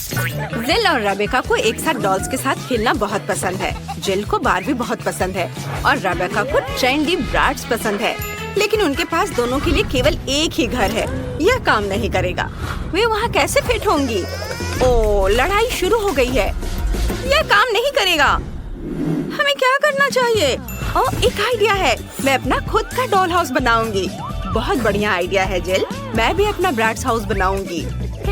जिल और रेबेका को एक साथ डॉल्स के साथ खेलना बहुत पसंद है। जिल को बारबी बहुत पसंद है और रेबेका को ट्रेंडी ब्राट्स पसंद है। लेकिन उनके पास दोनों के लिए केवल एक ही घर है। यह काम नहीं करेगा। वे वहाँ कैसे फिट होंगी? ओ, लड़ाई शुरू हो गई है। यह काम नहीं करेगा। हमें क्या करना चाहिए? ओह, एक आइडिया है। मैं अपना खुद का डॉल हाउस बनाऊंगी। बहुत बढ़िया आइडिया है जिल। मैं भी अपना ब्राट्स हाउस बनाऊंगी।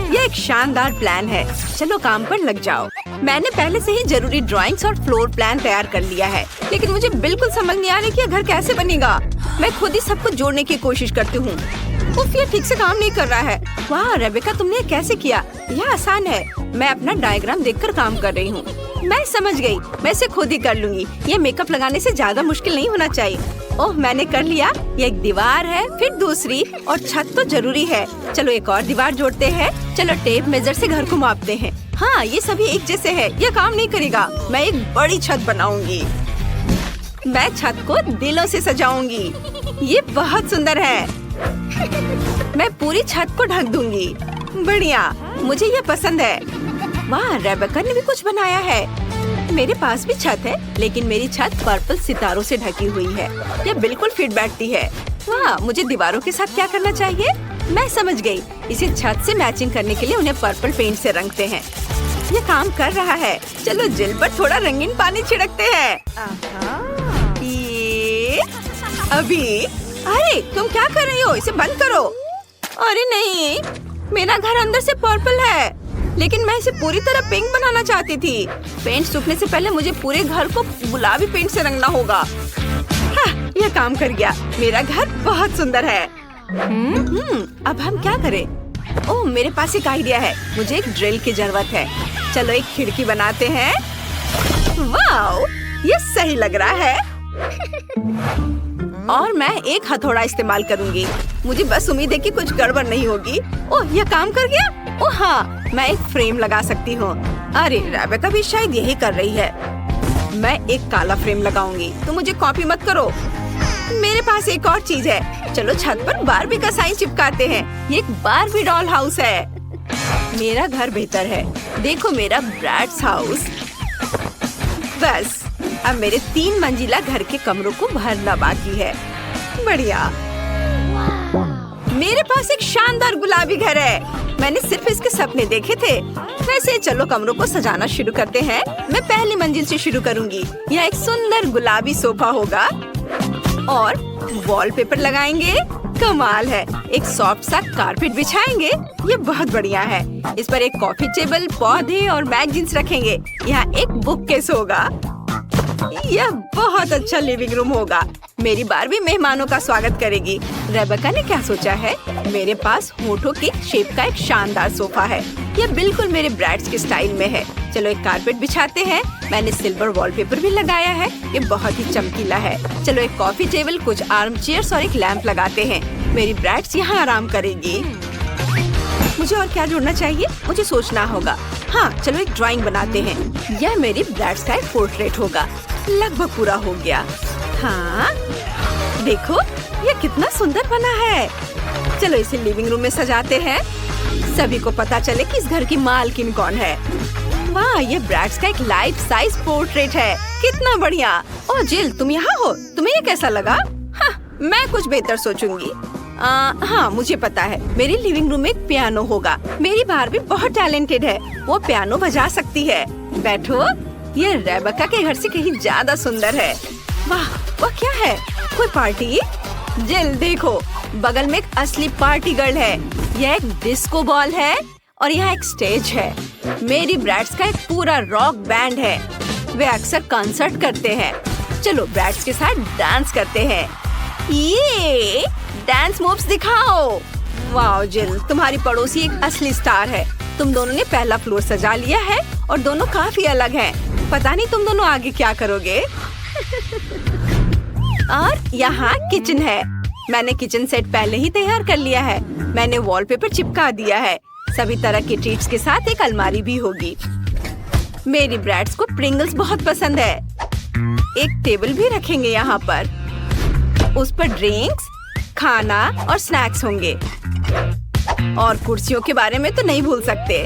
यह एक शानदार प्लान है। चलो काम पर लग जाओ। मैंने पहले से ही जरूरी ड्राइंग्स और फ्लोर प्लान तैयार कर लिया है, लेकिन मुझे बिल्कुल समझ नहीं आ रही कि यह घर कैसे बनेगा। मैं खुद ही सब कुछ जोड़ने की कोशिश करती हूँ। उफ, ये ठीक से काम नहीं कर रहा है। वाह रेबेका, तुमने कैसे किया? यह आसान है। मैं अपना डायग्राम देखकर काम कर रही हूँ। मैं समझ गई। मैं इसे खुद ही कर लूंगी। ये मेकअप लगाने से ज्यादा मुश्किल नहीं होना चाहिए। ओह, मैंने कर लिया। ये एक दीवार है, फिर दूसरी और छत तो जरूरी है। चलो एक और दीवार जोड़ते हैं। चलो टेप मेजर से घर को मापते हैं। हाँ, ये सभी एक जैसे है। यह काम नहीं करेगा। मैं एक बड़ी छत बनाऊंगी। मैं छत को दिलों से सजाऊंगी। ये बहुत सुंदर है। मैं पूरी छत को ढक दूंगी। बढ़िया, मुझे ये पसंद है। वाह, रेबेका ने भी कुछ बनाया है। मेरे पास भी छत है, लेकिन मेरी छत पर्पल सितारों से ढकी हुई है। यह बिल्कुल फिट बैठती है। वाह, मुझे दीवारों के साथ क्या करना चाहिए? मैं समझ गई। इसे छत से मैचिंग करने के लिए उन्हें पर्पल पेंट से रंगते हैं। ये काम कर रहा है। चलो जिल पर थोड़ा रंगीन पानी छिड़कते हैं। ये अभी। अरे तुम क्या कर रही हो? इसे बंद करो। अरे नहीं, मेरा घर अंदर से पर्पल है, लेकिन मैं इसे पूरी तरह पिंक बनाना चाहती थी। पेंट सूखने से पहले मुझे पूरे घर को गुलाबी पेंट से रंगना होगा। हाँ, यह काम कर गया। मेरा घर बहुत सुंदर है। अब हम क्या करें? ओह, मेरे पास एक आइडिया है। मुझे एक ड्रिल की जरूरत है। चलो एक खिड़की बनाते हैं। वाओ, ये सही लग रहा है। और मैं एक हथौड़ा इस्तेमाल करूंगी। मुझे बस उम्मीद है कि कुछ गड़बड़ नहीं होगी। ओह, यह काम कर गया। ओह हाँ, मैं एक फ्रेम लगा सकती हूँ। अरे रेबेका भी शायद यही कर रही है। मैं एक काला फ्रेम लगाऊंगी। तो मुझे कॉपी मत करो। मेरे पास एक और चीज है। चलो छत पर बारबी का साइन चिपकाते हैं। ये एक बारबी डॉल हाउस है। मेरा घर बेहतर है। देखो मेरा ब्रैट्स हाउस। बस अब मेरे 3 मंजिला घर के कमरों को भरना बाकी है। बढ़िया। मेरे पास एक शानदार गुलाबी घर है। मैंने सिर्फ इसके सपने देखे थे। वैसे चलो कमरों को सजाना शुरू करते हैं। मैं पहली मंजिल से शुरू करूंगी। यह एक सुंदर गुलाबी सोफा होगा और वॉलपेपर लगाएंगे। कमाल है। एक सॉफ्ट सा कारपेट बिछाएंगे। ये बहुत बढ़िया है। इस पर एक कॉफी टेबल, पौधे और मैगजीन्स रखेंगे। यहाँ एक बुक केस होगा। यह बहुत अच्छा लिविंग रूम होगा। मेरी बारबी मेहमानों का स्वागत करेगी। रेबेका ने क्या सोचा है? मेरे पास होठों के शेप का एक शानदार सोफा है। यह बिल्कुल मेरे ब्रैट्स के स्टाइल में है। चलो एक कारपेट बिछाते हैं। मैंने सिल्वर वॉलपेपर भी लगाया है। ये बहुत ही चमकीला है। चलो एक कॉफी टेबल, कुछ आर्म चेयर्स और एक लैंप लगाते हैं। मेरी ब्रैट्स यहाँ आराम करेगी। मुझे और क्या जोड़ना चाहिए? मुझे सोचना होगा। हाँ, चलो एक ड्राइंग बनाते हैं। यह मेरी ब्रैट्स का एक पोर्ट्रेट होगा। लगभग पूरा हो गया। हाँ, देखो यह कितना सुंदर बना है। चलो इसे लिविंग रूम में सजाते हैं। सभी को पता चले कि इस घर की मालकिन कौन है। वाह, ये ब्रैट्स का एक लाइफ साइज पोर्ट्रेट है। कितना बढ़िया। ओह जिल, तुम यहाँ हो? तुम्हें ये कैसा लगा? हाँ, मैं कुछ बेहतर सोचूंगी। हाँ, मुझे पता है। मेरी लिविंग रूम में एक पियानो होगा। मेरी बारबी बहुत टैलेंटेड है। वो पियानो बजा सकती है। बैठो। ये रेबेका के घर से कहीं ज्यादा सुंदर है। वाह, वो क्या है? कोई पार्टी? जिल देखो, बगल में एक असली पार्टी गर्ल है। यह एक डिस्को बॉल है और यहाँ एक स्टेज है। मेरी ब्रैट्स का एक पूरा रॉक बैंड है। वे अक्सर कंसर्ट करते हैं। चलो ब्रैट्स के साथ डांस करते हैं। ये डांस मूव्स दिखाओ। वाह जिल, तुम्हारी पड़ोसी एक असली स्टार है। तुम दोनों ने पहला फ्लोर सजा लिया है और दोनों काफी अलग हैं। पता नहीं तुम दोनों आगे क्या करोगे। और यहाँ किचन है। मैंने किचन सेट पहले ही तैयार कर लिया है। मैंने वॉलपेपर चिपका दिया है। सभी तरह के ट्रीट्स के साथ एक अलमारी भी होगी। मेरी ब्रैट्स को प्रिंगल्स बहुत पसंद है। एक टेबल भी रखेंगे यहाँ पर। उस पर ड्रिंक्स, खाना और स्नैक्स होंगे। और कुर्सियों के बारे में तो नहीं भूल सकते।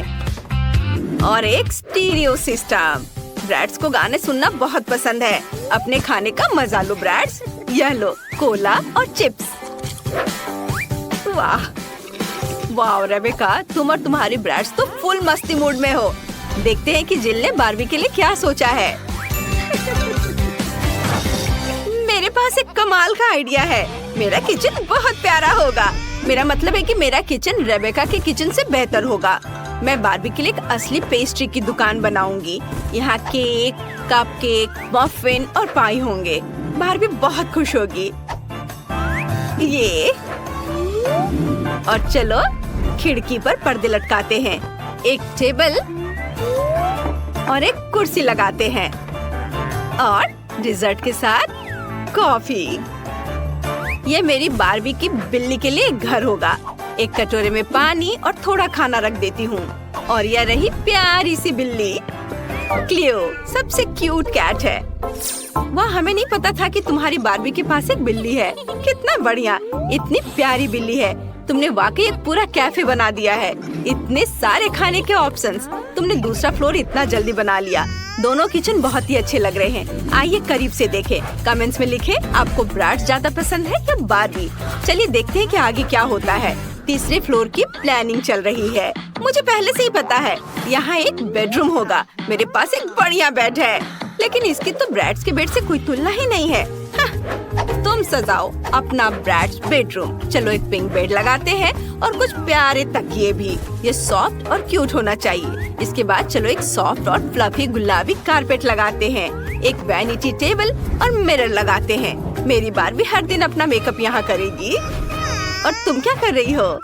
और एक स्टीरियो सिस्टम। ब्रैड्स को गाने सुनना बहुत पसंद है। अपने खाने का मजा लो ब्रैड्स। यह लो कोला और चिप्स। वाह वाह रेबेका, तुम और तुम्हारी ब्रैड्स तो फुल मस्ती मूड में हो। देखते हैं कि जिल ने बारबी के लिए क्या सोचा है। मेरे पास एक कमाल का आइडिया है। मेरा किचन बहुत प्यारा होगा। मेरा मतलब है कि मेरा किचन रेबेका के किचन से बेहतर होगा। मैं बारबी के लिए एक असली पेस्ट्री की दुकान बनाऊंगी। यहाँ केक, कपकेक, मफिन और पाई होंगे। बारबी बहुत खुश होगी। ये और चलो खिड़की पर पर्दे लटकाते हैं। एक टेबल और एक कुर्सी लगाते हैं और डिजर्ट के साथ कॉफी। ये मेरी बारबी की बिल्ली के लिए घर होगा। एक कटोरे में पानी और थोड़ा खाना रख देती हूँ। और यह रही प्यारी सी बिल्ली क्लियो, सबसे क्यूट कैट है। वाह, हमें नहीं पता था कि तुम्हारी बारबी के पास एक बिल्ली है। कितना बढ़िया, इतनी प्यारी बिल्ली है। तुमने वाकई एक पूरा कैफे बना दिया है। इतने सारे खाने के ऑप्शंस। तुमने दूसरा फ्लोर इतना जल्दी बना लिया। दोनों किचन बहुत ही अच्छे लग रहे हैं। आइए करीब से देखें। कमेंट्स में लिखें आपको ब्रैड्स ज्यादा पसंद है या बारबी। चलिए देखते हैं कि आगे क्या होता है। तीसरे फ्लोर की प्लानिंग चल रही है। मुझे पहले से ही पता है यहाँ एक बेडरूम होगा। मेरे पास एक बढ़िया बेड है, लेकिन इसकी तो ब्रैड्स के बेड से कोई तुलना ही नहीं है। तुम सजाओ अपना ब्रैड्स बेडरूम। चलो एक पिंक बेड लगाते हैं और कुछ प्यारे तकिए भी। ये सॉफ्ट और क्यूट होना चाहिए। इसके बाद चलो एक सॉफ्ट और फ्लफी गुलाबी कारपेट लगाते हैं। एक वैनिटी टेबल और मिरर लगाते हैं। मेरी बारबी हर दिन अपना मेकअप यहाँ करेगी। और तुम क्या कर रही हो?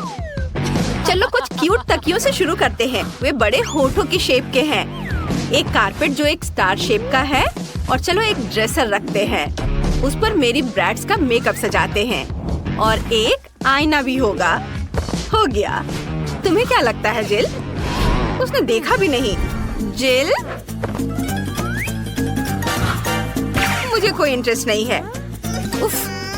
चलो कुछ क्यूट तकियों से शुरू करते हैं। वे बड़े होठों की शेप के हैं। एक कारपेट जो एक स्टार शेप का है। और चलो एक ड्रेसर रखते हैं। उस पर मेरी ब्रैड्स का मेकअप सजाते हैं। और एक आईना भी होगा। हो गया। तुम्हें क्या लगता है जिल? उसने देखा भी नहीं। जिल, मुझे कोई इंटरेस्ट नहीं है। उफ,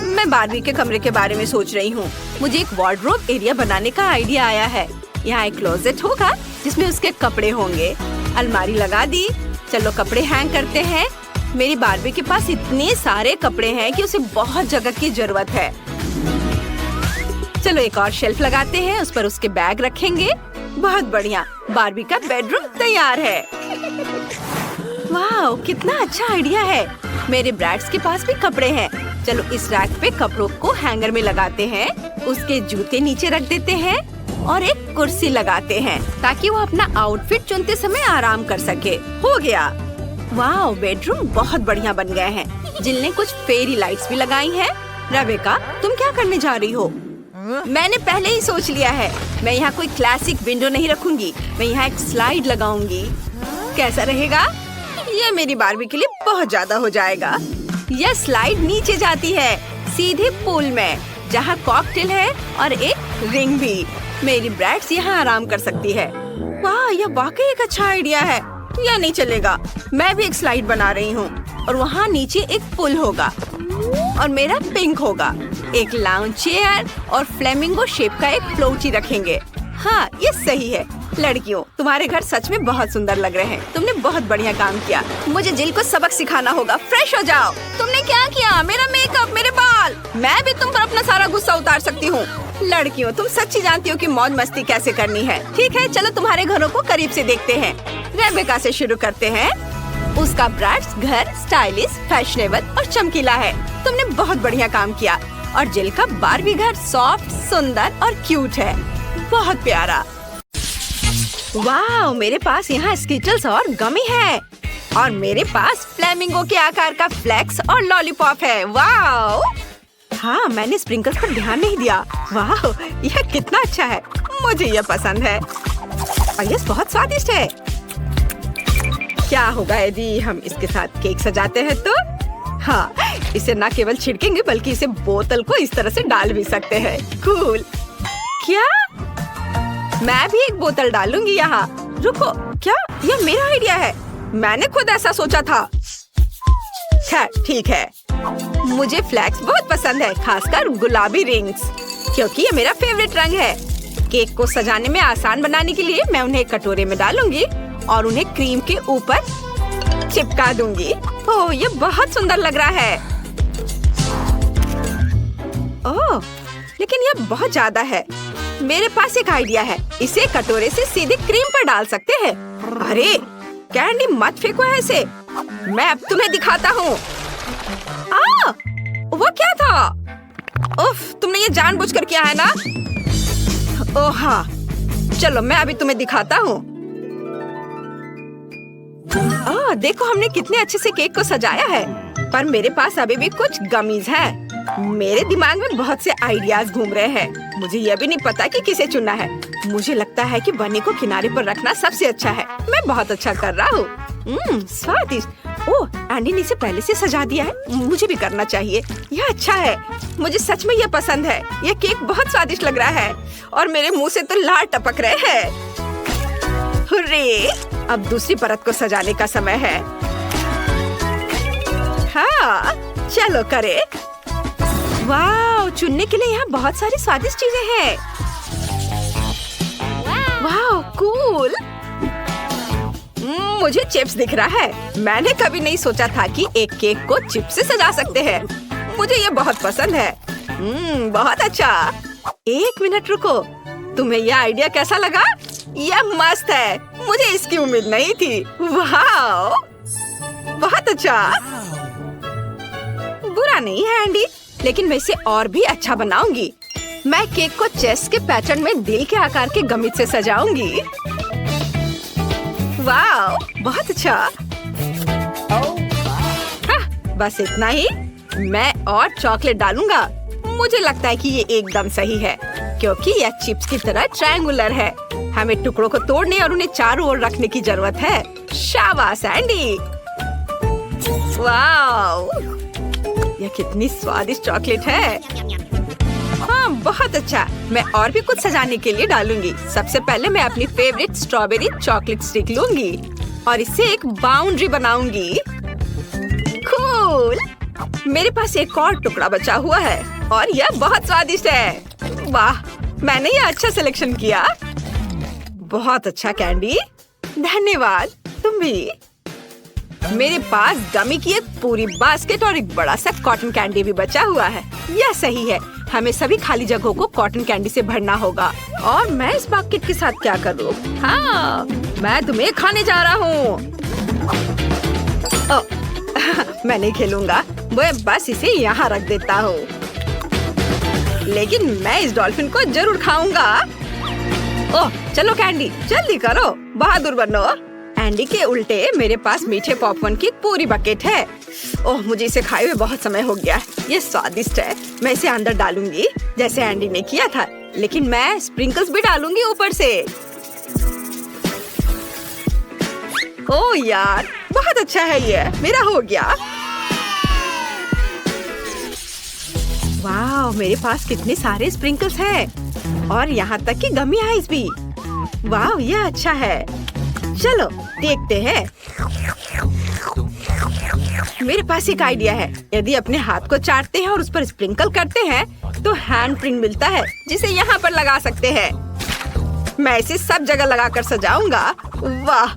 मैं बारबी के कमरे के बारे में सोच रही हूँ। मुझे एक वार्डरोब एरिया बनाने का आइडिया आया है। यहाँ एक क्लोजेट होगा जिसमें उसके कपड़े होंगे। अलमारी लगा दी। चलो कपड़े हैंग करते हैं। मेरी बारबी के पास इतने सारे कपड़े हैं कि उसे बहुत जगह की जरूरत है। चलो एक और शेल्फ लगाते हैं। उस पर उसके बैग रखेंगे। बहुत बढ़िया, बारबी का बेडरूम तैयार है। वाह, कितना अच्छा आइडिया है। मेरे ब्रैड्स के पास भी कपड़े हैं। चलो इस रैक पे कपड़ों को हैंगर में लगाते हैं। उसके जूते नीचे रख देते हैं और एक कुर्सी लगाते हैं ताकि वो अपना आउटफिट चुनते समय आराम कर सके। हो गया। वाह, बेडरूम बहुत बढ़िया बन गए हैं। जिल ने कुछ फेरी लाइट्स भी लगाई हैं। रेबेका, तुम क्या करने जा रही हो? मैंने पहले ही सोच लिया है। मैं यहाँ कोई क्लासिक विंडो नहीं रखूंगी। मैं यहाँ एक स्लाइड लगाऊंगी। कैसा रहेगा? ये मेरी बारबी के लिए बहुत ज्यादा हो जाएगा। यह स्लाइड नीचे जाती है सीधे पूल में, जहाँ कॉकटेल है और एक रिंग भी। मेरी ब्रैड्स यहाँ आराम कर सकती है। वाह, यह वाकई एक अच्छा आइडिया है। यह नहीं चलेगा। मैं भी एक स्लाइड बना रही हूँ और वहाँ नीचे एक पुल होगा और मेरा पिंक होगा। एक लाउंज चेयर और फ्लेमिंगो शेप का एक फ्लोटी रखेंगे। हाँ, ये सही है। लड़कियों, तुम्हारे घर सच में बहुत सुंदर लग रहे हैं। तुमने बहुत बढ़िया काम किया। मुझे जिल को सबक सिखाना होगा। फ्रेश हो जाओ। तुमने क्या किया? मेरा मेकअप, मेरे बाल। मैं भी तुम पर अपना सारा गुस्सा उतार सकती हूँ। लड़कियों, तुम सच्ची जानती हो कि मौज मस्ती कैसे करनी है। ठीक है, चलो तुम्हारे घरों को करीब से देखते हैं। रेबेका से शुरू करते हैं। उसका ब्रैड्स घर स्टाइलिश, फैशनेबल और चमकीला है। तुमने बहुत बढ़िया काम किया। और जिल का बारबी घर सॉफ्ट, सुंदर और क्यूट है। बहुत प्यारा। वाह, मेरे पास यहाँ स्किटल्स और गमी है। और मेरे पास फ्लेमिंगो के आकार का फ्लेक्स और लॉलीपॉप है। वाह, हाँ, मैंने स्प्रिंकल्स पर ध्यान नहीं दिया। वाह, यह कितना अच्छा है। मुझे यह पसंद है और यह बहुत स्वादिष्ट है। क्या होगा यदि हम इसके साथ केक सजाते हैं तो? हाँ, इसे न केवल छिड़केंगे बल्कि इसे बोतल को इस तरह से डाल भी सकते हैं। कूल। क्या? मैं भी एक बोतल डालूंगी यहाँ। रुको, क्या यह मेरा आइडिया है? मैंने खुद ऐसा सोचा था। खैर, ठीक है। मुझे फ्लैक्स बहुत पसंद है, खासकर गुलाबी रिंग्स, क्योंकि ये मेरा फेवरेट रंग है। केक को सजाने में आसान बनाने के लिए मैं उन्हें एक कटोरे में डालूंगी और उन्हें क्रीम के ऊपर चिपका दूंगी। ओह, ये बहुत सुंदर लग रहा है। ओह, लेकिन ये बहुत ज्यादा है। मेरे पास एक आइडिया है, इसे कटोरे से सीधे क्रीम पर डाल सकते हैं। अरे कैंडी, मत फेंको ऐसे, मैं अब तुम्हें दिखाता हूँ। वो क्या था? उफ, तुमने ये जानबूझकर किया है ना? ओह हाँ, चलो मैं अभी तुम्हें दिखाता हूँ। देखो हमने कितने अच्छे से केक को सजाया है। पर मेरे पास अभी भी कुछ गमीज हैं। मेरे दिमाग में बहुत से आइडियाज घूम रहे हैं। मुझे यह भी नहीं पता कि किसे चुनना है। मुझे लगता है कि बनी को किनारे पर रखना सबसे अच्छा है। मैं बहुत अच्छा कर रहा हूँ। स्वादिष्ट। ओह, एंडी ने इसे पहले से सजा दिया है। मुझे भी करना चाहिए। यह अच्छा है। मुझे सच में यह पसंद है। यह केक बहुत स्वादिष्ट लग रहा है और मेरे मुंह से तो लार टपक रहे हैं। हुर्रे! अब दूसरी परत को सजाने का समय है। हाँ, चलो करे। वाह, चुनने के लिए यहाँ बहुत सारी स्वादिष्ट चीजें हैं। वाह, कूल। मुझे चिप्स दिख रहा है। मैंने कभी नहीं सोचा था कि एक केक को चिप्स से सजा सकते हैं। मुझे ये बहुत पसंद है। बहुत अच्छा। एक मिनट रुको, तुम्हें यह आइडिया कैसा लगा? यह मस्त है। मुझे इसकी उम्मीद नहीं थी। वाह, बहुत अच्छा। बुरा नहीं है एंडी, लेकिन मैं इसे और भी अच्छा बनाऊंगी। मैं केक को चेस्ट के पैटर्न में दिल के आकार के गमित से सजाऊंगी। वाह, बहुत अच्छा। बस इतना ही। मैं और चॉकलेट डालूंगा। मुझे लगता है कि ये एकदम सही है, क्योंकि यह चिप्स की तरह ट्रायंगुलर है। हमें टुकड़ों को तोड़ने और उन्हें चारों ओर रखने की जरूरत है। शाबाश एंडी। वाह, यह कितनी स्वादिष्ट चॉकलेट है। हाँ, बहुत अच्छा। मैं और भी कुछ सजाने के लिए डालूंगी। सबसे पहले मैं अपनी फेवरेट स्ट्रॉबेरी चॉकलेट स्टिक लूंगी और इससे एक बाउंड्री बनाऊंगी। कूल। मेरे पास एक और टुकड़ा बचा हुआ है और यह बहुत स्वादिष्ट है। वाह, मैंने यह अच्छा सिलेक्शन किया। बहुत अच्छा कैंडी, धन्यवाद। तुम भी। मेरे पास गमी की एक पूरी बास्केट और एक बड़ा सा कॉटन कैंडी भी बचा हुआ है। यह सही है। हमें सभी खाली जगहों को कॉटन कैंडी से भरना होगा। और मैं इस बास्केट के साथ क्या करूँ? हाँ, मैं तुम्हें खाने जा रहा हूँ। मैं नहीं खेलूंगा। मैं बस इसे यहाँ रख देता हूँ। लेकिन मैं इस डॉल्फिन को जरूर खाऊंगा। ओह, चलो कैंडी, जल्दी करो, बहादुर बनो। एंडी के उल्टे मेरे पास मीठे पॉपकॉर्न की पूरी बकेट है। ओह, मुझे इसे खाए हुए बहुत समय हो गया। ये स्वादिष्ट है। मैं इसे अंदर डालूंगी जैसे एंडी ने किया था, लेकिन मैं स्प्रिंकल्स भी डालूंगी ऊपर से। ओह यार, बहुत अच्छा है। ये मेरा हो गया। वाह, मेरे पास कितने सारे स्प्रिंकल्स हैं और यहाँ तक कि गमी आइस भी। वाह, यह अच्छा है। चलो देखते हैं। मेरे पास एक आइडिया है। यदि अपने हाथ को चाटते हैं और उस पर स्प्रिंकल करते हैं तो हैंड प्रिंट मिलता है, जिसे यहाँ पर लगा सकते हैं। मैं इसे सब जगह लगाकर सजाऊंगा। वाह।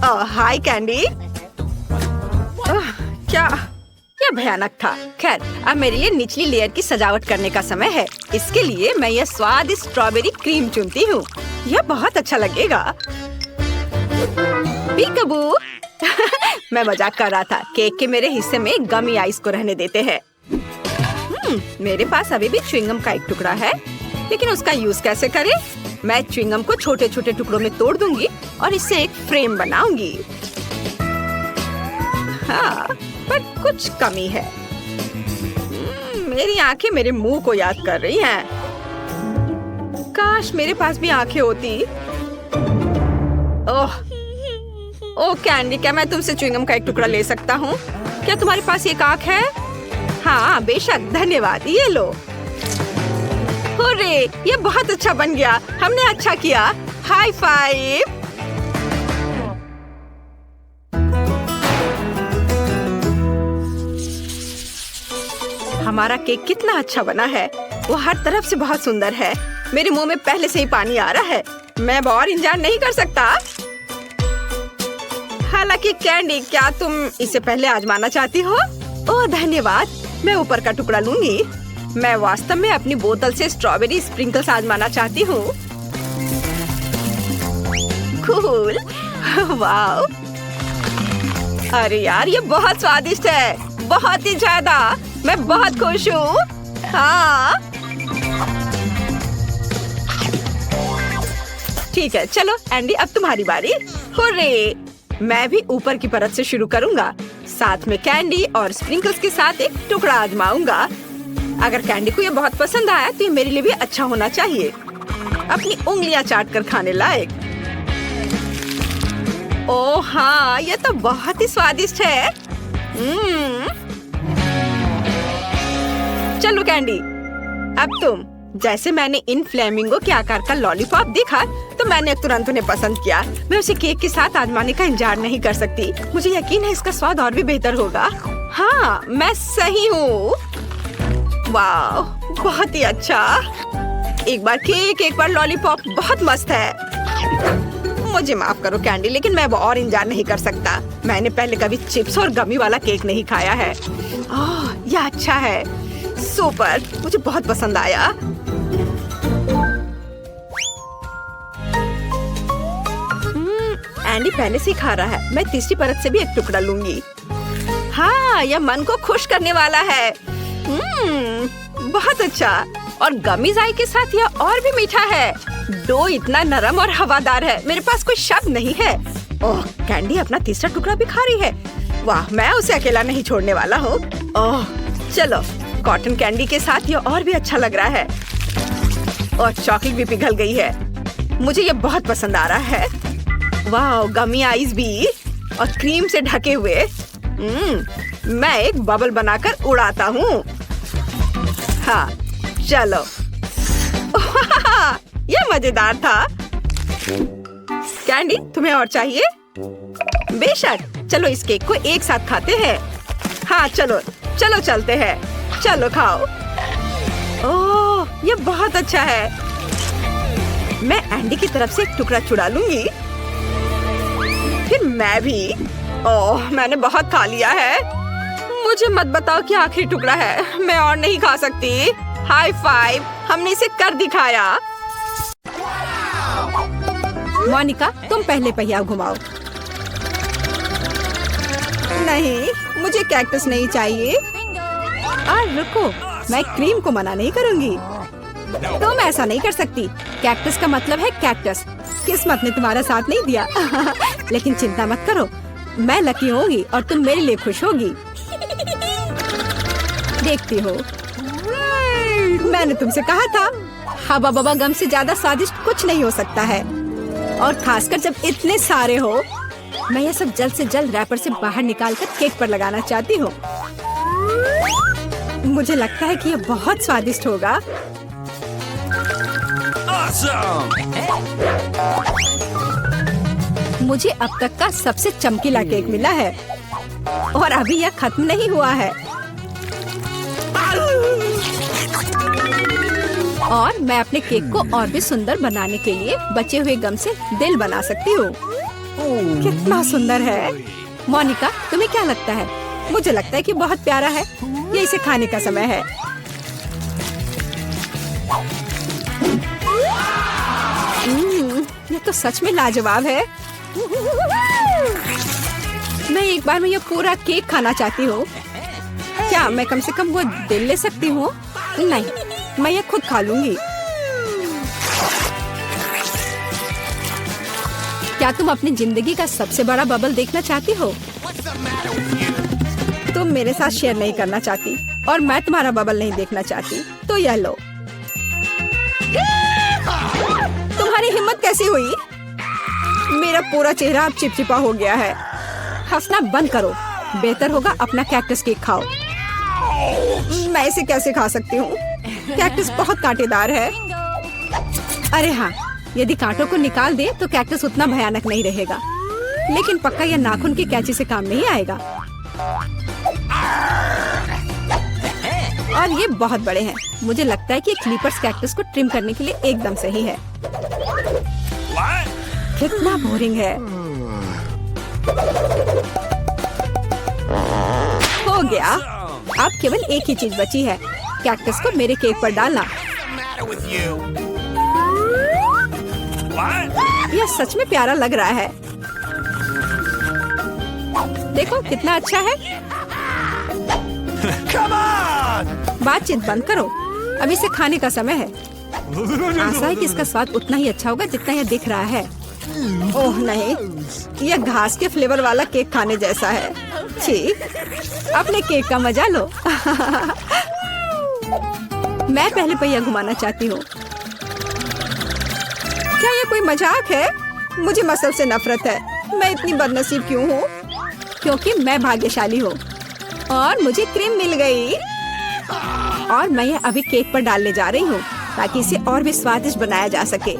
ओह, हाय कैंडी। क्या भयानक था। खैर, अब मेरे लिए निचली लेयर की सजावट करने का समय है। इसके लिए मैं यह स्वादिष्ट स्ट्रॉबेरी क्रीम चुनती हूँ। यह बहुत अच्छा लगेगा। पीकबू। मैं मजाक कर रहा था। केक के मेरे हिस्से में गमी आइस को रहने देते हैं। मेरे पास अभी भी च्युइंगम का एक टुकड़ा है, लेकिन उसका यूज कैसे करें? मैं च्युइंगम को छोटे छोटे टुकड़ों में तोड़ दूंगी और इससे एक फ्रेम बनाऊंगी। हाँ, पर कुछ कमी है। मेरी आंखें मेरे मुंह को याद कर रही हैं। काश मेरे पास भी आंखें होती। ओह कैंडी, क्या मैं तुमसे च्युइंगम का एक टुकड़ा ले सकता हूँ? क्या तुम्हारे पास एक आंख है? हाँ बेशक, धन्यवाद। ये लो। हुर्रे, ये बहुत अच्छा बन गया। हमने अच्छा किया। High five. हमारा केक कितना अच्छा बना है। वो हर तरफ से बहुत सुंदर है। मेरे मुंह में पहले से ही पानी आ रहा है। मैं और इंतजार नहीं कर सकता। हालांकि कैंडी, क्या तुम इसे पहले आजमाना चाहती हो? ओह धन्यवाद, मैं ऊपर का टुकड़ा लूंगी। मैं वास्तव में अपनी बोतल से स्ट्रॉबेरी स्प्रिंकल्स आजमाना चाहती हूँ। कूल, वाह! अरे यार, ये बहुत स्वादिष्ट है, बहुत ही ज्यादा। मैं बहुत खुश हूँ। हाँ ठीक है, चलो एंडी, अब तुम्हारी बारी। हुर्रे! मैं भी ऊपर की परत से शुरू करूँगा। साथ में कैंडी और स्प्रिंकल्स के साथ एक टुकड़ा आजमाऊंगा। अगर कैंडी को ये बहुत पसंद आया तो ये मेरे लिए भी अच्छा होना चाहिए। अपनी उंगलियां चाट कर खाने लायक। ओह हाँ, ये तो बहुत ही स्वादिष्ट है। चलो कैंडी, अब तुम। जैसे मैंने इन फ्लेमिंगो के आकार का लॉलीपॉप देखा तो मैंने तुरंत उन्हें पसंद किया। मैं उसे केक के साथ आजमाने का इंतजार नहीं कर सकती। मुझे यकीन है इसका स्वाद और भी बेहतर होगा। हाँ, मैं सही हूँ। वाह, बहुत ही अच्छा। एक बार केक, एक बार लॉलीपॉप, बहुत मस्त है। मुझे माफ करो कैंडी, लेकिन मैं वो और इंतजार नहीं कर सकता। मैंने पहले कभी चिप्स और गमी वाला केक नहीं खाया है। ओह, यह अच्छा है। सुपर, मुझे बहुत पसंद आया। एंडी पहले से ही खा रहा है। मैं तीसरी परत से भी एक टुकड़ा लूंगी। हाँ, यह मन को खुश करने वाला है। बहुत अच्छा। और गमीज आई के साथ यह और भी मीठा है। डो इतना नरम और हवादार है, मेरे पास कोई शब्द नहीं है। ओह, कैंडी अपना तीसरा टुकड़ा भी खा रही है। वाह, मैं उसे अकेला नहीं छोड़ने वाला हूँ। ओह चलो, कॉटन कैंडी के साथ ये और भी अच्छा लग रहा है। और चॉकलेट भी पिघल गई है। मुझे ये बहुत पसंद आ रहा है। वाह, गमी आइस भी और क्रीम से ढके हुए। मैं एक बबल बनाकर उड़ाता हूँ। हाँ चलो। ये मजेदार था। कैंडी, तुम्हें और चाहिए? बेशक, चलो इस केक को एक साथ खाते हैं। हाँ चलो चलो चलते हैं। चलो खाओ। ओह, ये बहुत अच्छा है। मैं एंडी की तरफ से एक टुकड़ा चुरा लूंगी। फिर मैं भी। ओह, मैंने बहुत खा लिया है। मुझे मत बताओ कि आखिरी टुकड़ा है। मैं और नहीं खा सकती। हाई फाइव, हमने इसे कर दिखाया। मोनिका, तुम पहले पहिया घुमाओ। नहीं, मुझे कैक्टस नहीं चाहिए। रुको, मैं क्रीम को मना नहीं करूंगी। तुम ऐसा नहीं कर सकती। कैक्टस का मतलब है कैक्टस। किस्मत ने तुम्हारा साथ नहीं दिया। लेकिन चिंता मत करो, मैं लकी होगी और तुम मेरे लिए खुश होगी। देखती हो, मैंने तुमसे कहा था, हवा बबा गम से ज्यादा स्वादिष्ट कुछ नहीं हो सकता है। और खासकर जब इतने सारे हो। मैं ये सब जल्द से जल्द रैपर से बाहर निकालकर केक पर लगाना चाहती हूँ। मुझे लगता है कि ये बहुत स्वादिष्ट होगा। मुझे अब तक का सबसे चमकीला केक मिला है और अभी यह खत्म नहीं हुआ है। और मैं अपने केक को और भी सुंदर बनाने के लिए बचे हुए गम से दिल बना सकती हूँ। कितना सुंदर है। मोनिका, तुम्हें क्या लगता है? मुझे लगता है कि बहुत प्यारा है। ये इसे खाने का समय है। ये तो सच में लाजवाब है। मैं एक बार में ये पूरा केक खाना चाहती हूँ। क्या मैं कम से कम वो दिल ले सकती हूँ? नहीं, मैं ये खुद खा लूंगी। क्या तुम अपनी जिंदगी का सबसे बड़ा बबल देखना चाहती हो? तुम मेरे साथ शेयर नहीं करना चाहती और मैं तुम्हारा बबल नहीं देखना चाहती, तो यह लो। तुम्हारी हिम्मत कैसी हुई? मेरा पूरा चेहरा अब चिपचिपा हो गया है। हंसना बंद करो। बेहतर होगा अपना कैक्टस केक खाओ। मैं इसे कैसे खा सकती हूँ? कैक्टस बहुत कांटेदार है। अरे हाँ, यदि कांटों को निकाल दे तो कैक्टस उतना भयानक नहीं रहेगा। लेकिन पक्का यह नाखून की कैंची से काम नहीं आएगा। और ये बहुत बड़े हैं। मुझे लगता है कि क्लिपर्स कैक्टस को ट्रिम करने के लिए एकदम सही है। कितना बोरिंग है। हो गया। अब केवल एक ही चीज बची है, कैक्टस को मेरे केक पर डालना। यह सच में प्यारा लग रहा है। देखो कितना अच्छा है। बातचीत बंद करो, अब इसे खाने का समय है। आशा है कि इसका स्वाद उतना ही अच्छा होगा जितना यह दिख रहा है। ओह नहीं, यह घास के फ्लेवर वाला केक खाने जैसा है। छी, अपने केक का मजा लो। मैं पहले पहिया घुमाना चाहती हूँ। क्या ये कोई मजाक है? मुझे मसल से नफरत है। मैं इतनी बदनसीब क्यों हूँ? क्योंकि मैं भाग्यशाली हूँ और मुझे क्रीम मिल गई। और मैं यह अभी केक पर डालने जा रही हूँ ताकि इसे और भी स्वादिष्ट बनाया जा सके।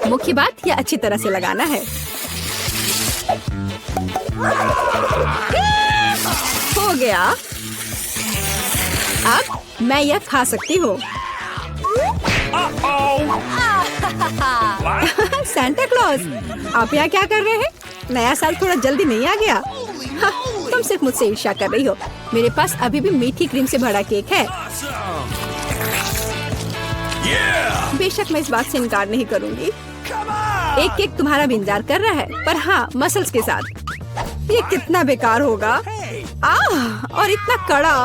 मुख्य बात यह अच्छी तरह से लगाना है। हो गया। अब मैं यह खा सकती हूँ। सांता क्लॉज, आप यहाँ क्या कर रहे हैं? नया साल थोड़ा जल्दी नहीं आ गया? हाँ, तुम सिर्फ मुझसे ईर्ष्या कर रही हो। मेरे पास अभी भी मीठी क्रीम से भरा केक है। बेशक मैं इस बात से इनकार नहीं करूंगी। एक केक तुम्हारा भी इंतजार कर रहा है, पर हाँ, मसल्स के साथ। ये कितना बेकार होगा। और इतना कड़ा।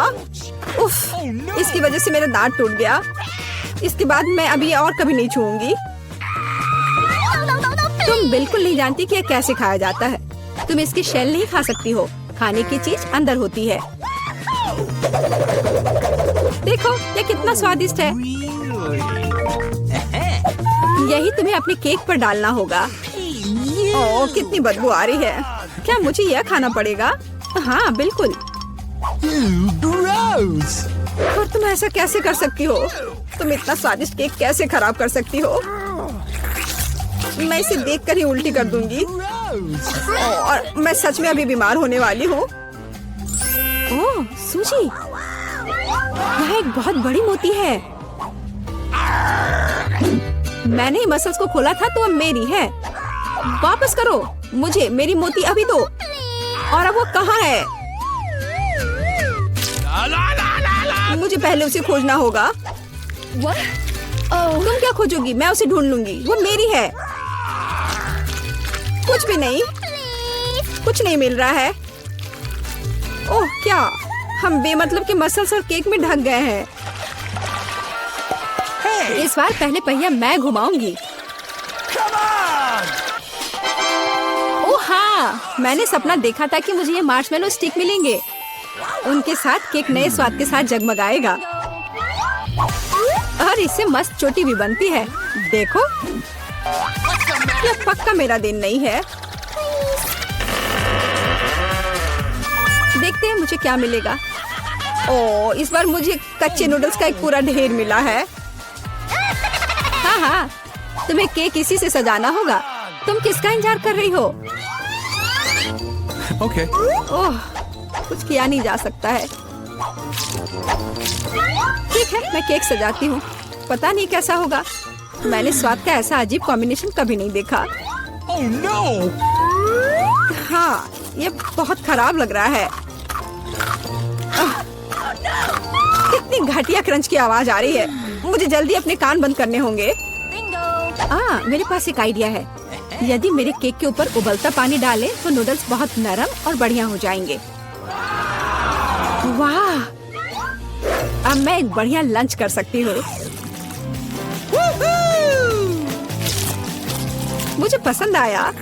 उफ, इसकी वजह से मेरा दांत टूट गया। इसके बाद मैं अभी ये और कभी नहीं छूऊंगी। तुम बिल्कुल नहीं जानती कि यह कैसे खाया जाता है। तुम इसकी शेल नहीं खा सकती हो। खाने की चीज अंदर होती है। देखो यह कितना स्वादिष्ट है। यही तुम्हें अपने केक पर डालना होगा। ओह, कितनी बदबू आ रही है। क्या मुझे यह खाना पड़ेगा? हाँ बिल्कुल। और तुम ऐसा कैसे कर सकती हो? तुम इतना स्वादिष्ट केक कैसे खराब कर सकती हो? मैं इसे देखकर ही उल्टी कर दूंगी। और मैं सच में अभी बीमार होने वाली हूँ। ओह सूजी, यह एक बहुत बड़ी मोती है। मैंने मसल्स को खोला था तो अब मेरी है। वापस करो मुझे मेरी मोती अभी दो। और अब वो कहाँ है? मुझे पहले उसे खोजना होगा। तुम क्या खोजोगी? मैं उसे ढूंढ लूंगी। वो मेरी है। कुछ भी नहीं, कुछ नहीं मिल रहा है। ओह क्या, हम बेमतलब के मसल्स और केक में ढक गए हैं। इस बार पहले पहिया मैं घुमाऊंगी। ओह हाँ, मैंने सपना देखा था कि मुझे ये मार्शमेलो स्टिक मिलेंगे। उनके साथ केक नए स्वाद के साथ जगमगाएगा और इससे मस्त चोटी भी बनती है। देखो, यह पक्का मेरा दिन नहीं है। देखते हैं मुझे क्या मिलेगा। ओह, इस बार मुझे कच्चे नूडल्स का एक पूरा ढेर मिला है। हाँ हाँ, तुम्हें केक इसी से सजाना होगा। तुम किसका इंतजार कर रही हो? Okay. ओह, कुछ किया नहीं जा सकता है। ठीक है, मैं केक सजाती हूँ। पता नहीं कैसा होगा। मैंने स्वाद का ऐसा अजीब कॉम्बिनेशन कभी नहीं देखा। Oh no! हाँ, ये बहुत खराब लग रहा है। कितनी घटिया क्रंच की आवाज आ रही है। मुझे जल्दी अपने कान बंद करने होंगे। मेरे पास एक आइडिया है। यदि मेरे केक के ऊपर उबलता पानी डालें तो नूडल्स बहुत नरम और बढ़िया हो जाएंगे। वाह, अब मैं एक बढ़िया लंच कर सकती हूँ। मुझे पसंद आया।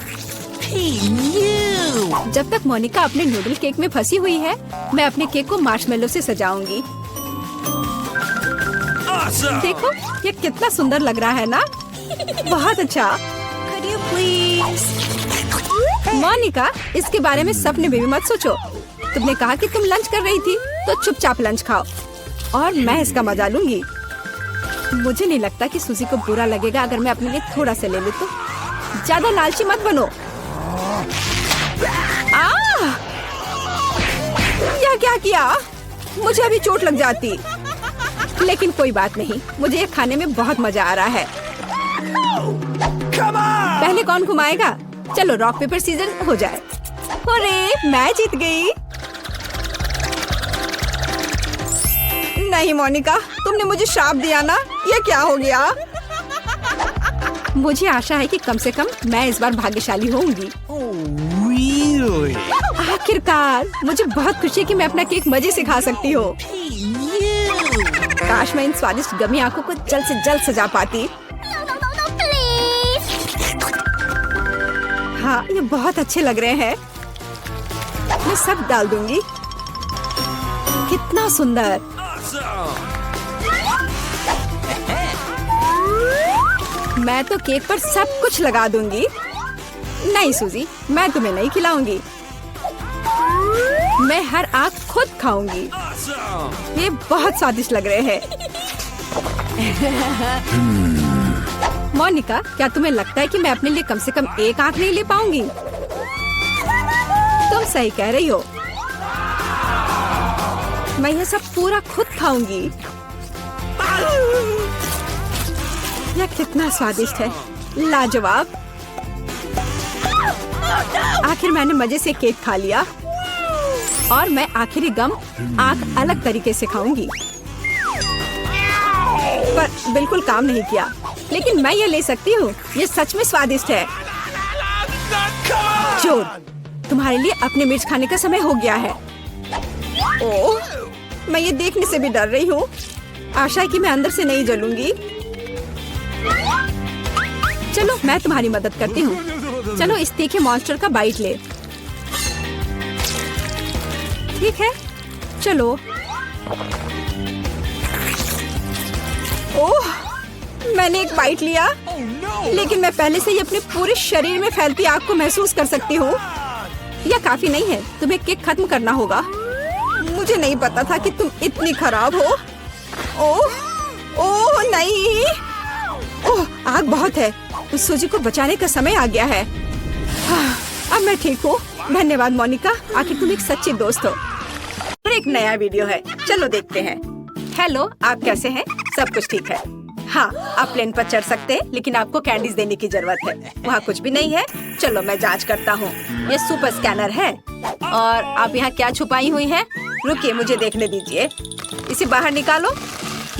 जब तक मोनिका अपने नूडल केक में फंसी हुई है, मैं अपने केक को मार्शमेलो से सजाऊंगी। Awesome! देखो, ये कितना सुंदर लग रहा है ना? बहुत अच्छा। मोनिका, इसके बारे में सपने में भी मत सोचो। तुमने कहा कि तुम लंच कर रही थी, तो चुपचाप लंच खाओ और मैं इसका मजा लूंगी। मुझे नहीं लगता कि सूजी को बुरा लगेगा अगर मैं अपने लिए थोड़ा सा ले लूं तो। ज्यादा लालची मत बनो। यह क्या किया? मुझे अभी चोट लग जाती। लेकिन कोई बात नहीं, मुझे ये खाने में बहुत मजा आ रहा है। पहले कौन घुमाएगा? चलो रॉक पेपर सीजर हो जाए। अरे मैं जीत गई। नहीं मोनिका, तुमने मुझे श्राप दिया ना, ये क्या हो गया? मुझे आशा है कि कम से कम मैं इस बार भाग्यशाली होंगी। Oh, really? आखिरकार मुझे बहुत खुशी है कि मैं अपना केक मजे से खा सकती हूँ। काश मैं इन स्वादिष्ट गमी आंखों को जल्द से जल्द सजा पाती। हाँ, ये बहुत अच्छे लग रहे हैं। मैं सब डाल दूंगी। कितना सुंदर। मैं तो केक पर सब कुछ लगा दूंगी। नहीं सूजी, मैं तुम्हें नहीं खिलाऊंगी। मैं हर आंख खुद खाऊंगी। ये बहुत स्वादिष्ट लग रहे हैं। मोनिका, क्या तुम्हें लगता है कि मैं अपने लिए कम से कम एक आंख नहीं ले पाऊंगी? तुम सही कह रही हो। मैं ये सब पूरा खुद खाऊंगी। यह कितना स्वादिष्ट है, लाजवाब। आखिर मैंने मजे से केक खा लिया और मैं आखिरी गम आंख अलग तरीके से खाऊंगी। पर बिल्कुल काम नहीं किया, लेकिन मैं ये ले सकती हूँ। ये सच में स्वादिष्ट है। जोर, तुम्हारे लिए अपने मिर्च खाने का समय हो गया है। ओह, मैं ये देखने से भी डर रही हूँ। आशा है कि मैं अंदर से नहीं जलूंगी। चलो मैं तुम्हारी मदद करती हूँ। चलो इस तीखे मॉन्स्टर का बाइट ले। ठीक है, चलो। ओह, मैंने एक बाइट लिया, लेकिन मैं पहले से ही अपने पूरे शरीर में फैलती आग को महसूस कर सकती हूँ। यह काफी नहीं है, तुम्हें केक खत्म करना होगा। मुझे नहीं पता था कि तुम इतनी खराब हो। ओह, ओह नहीं। ओह, आग बहुत है। उस सूजी को बचाने का समय आ गया है। अब मैं ठीक हूँ। धन्यवाद मोनिका, आखिर तुम एक सच्ची दोस्त हो। और एक नया वीडियो है, चलो देखते हैं। हेलो, आप कैसे हैं? सब कुछ ठीक है। हाँ, आप प्लेन पर चढ़ सकते हैं, लेकिन आपको कैंडीज देने की जरूरत है। वहाँ कुछ भी नहीं है। चलो मैं जांच करता हूँ। ये सुपर स्कैनर है। और आप यहाँ क्या छुपाई हुई हैं? रुकिए, मुझे देखने दीजिए। इसे बाहर निकालो।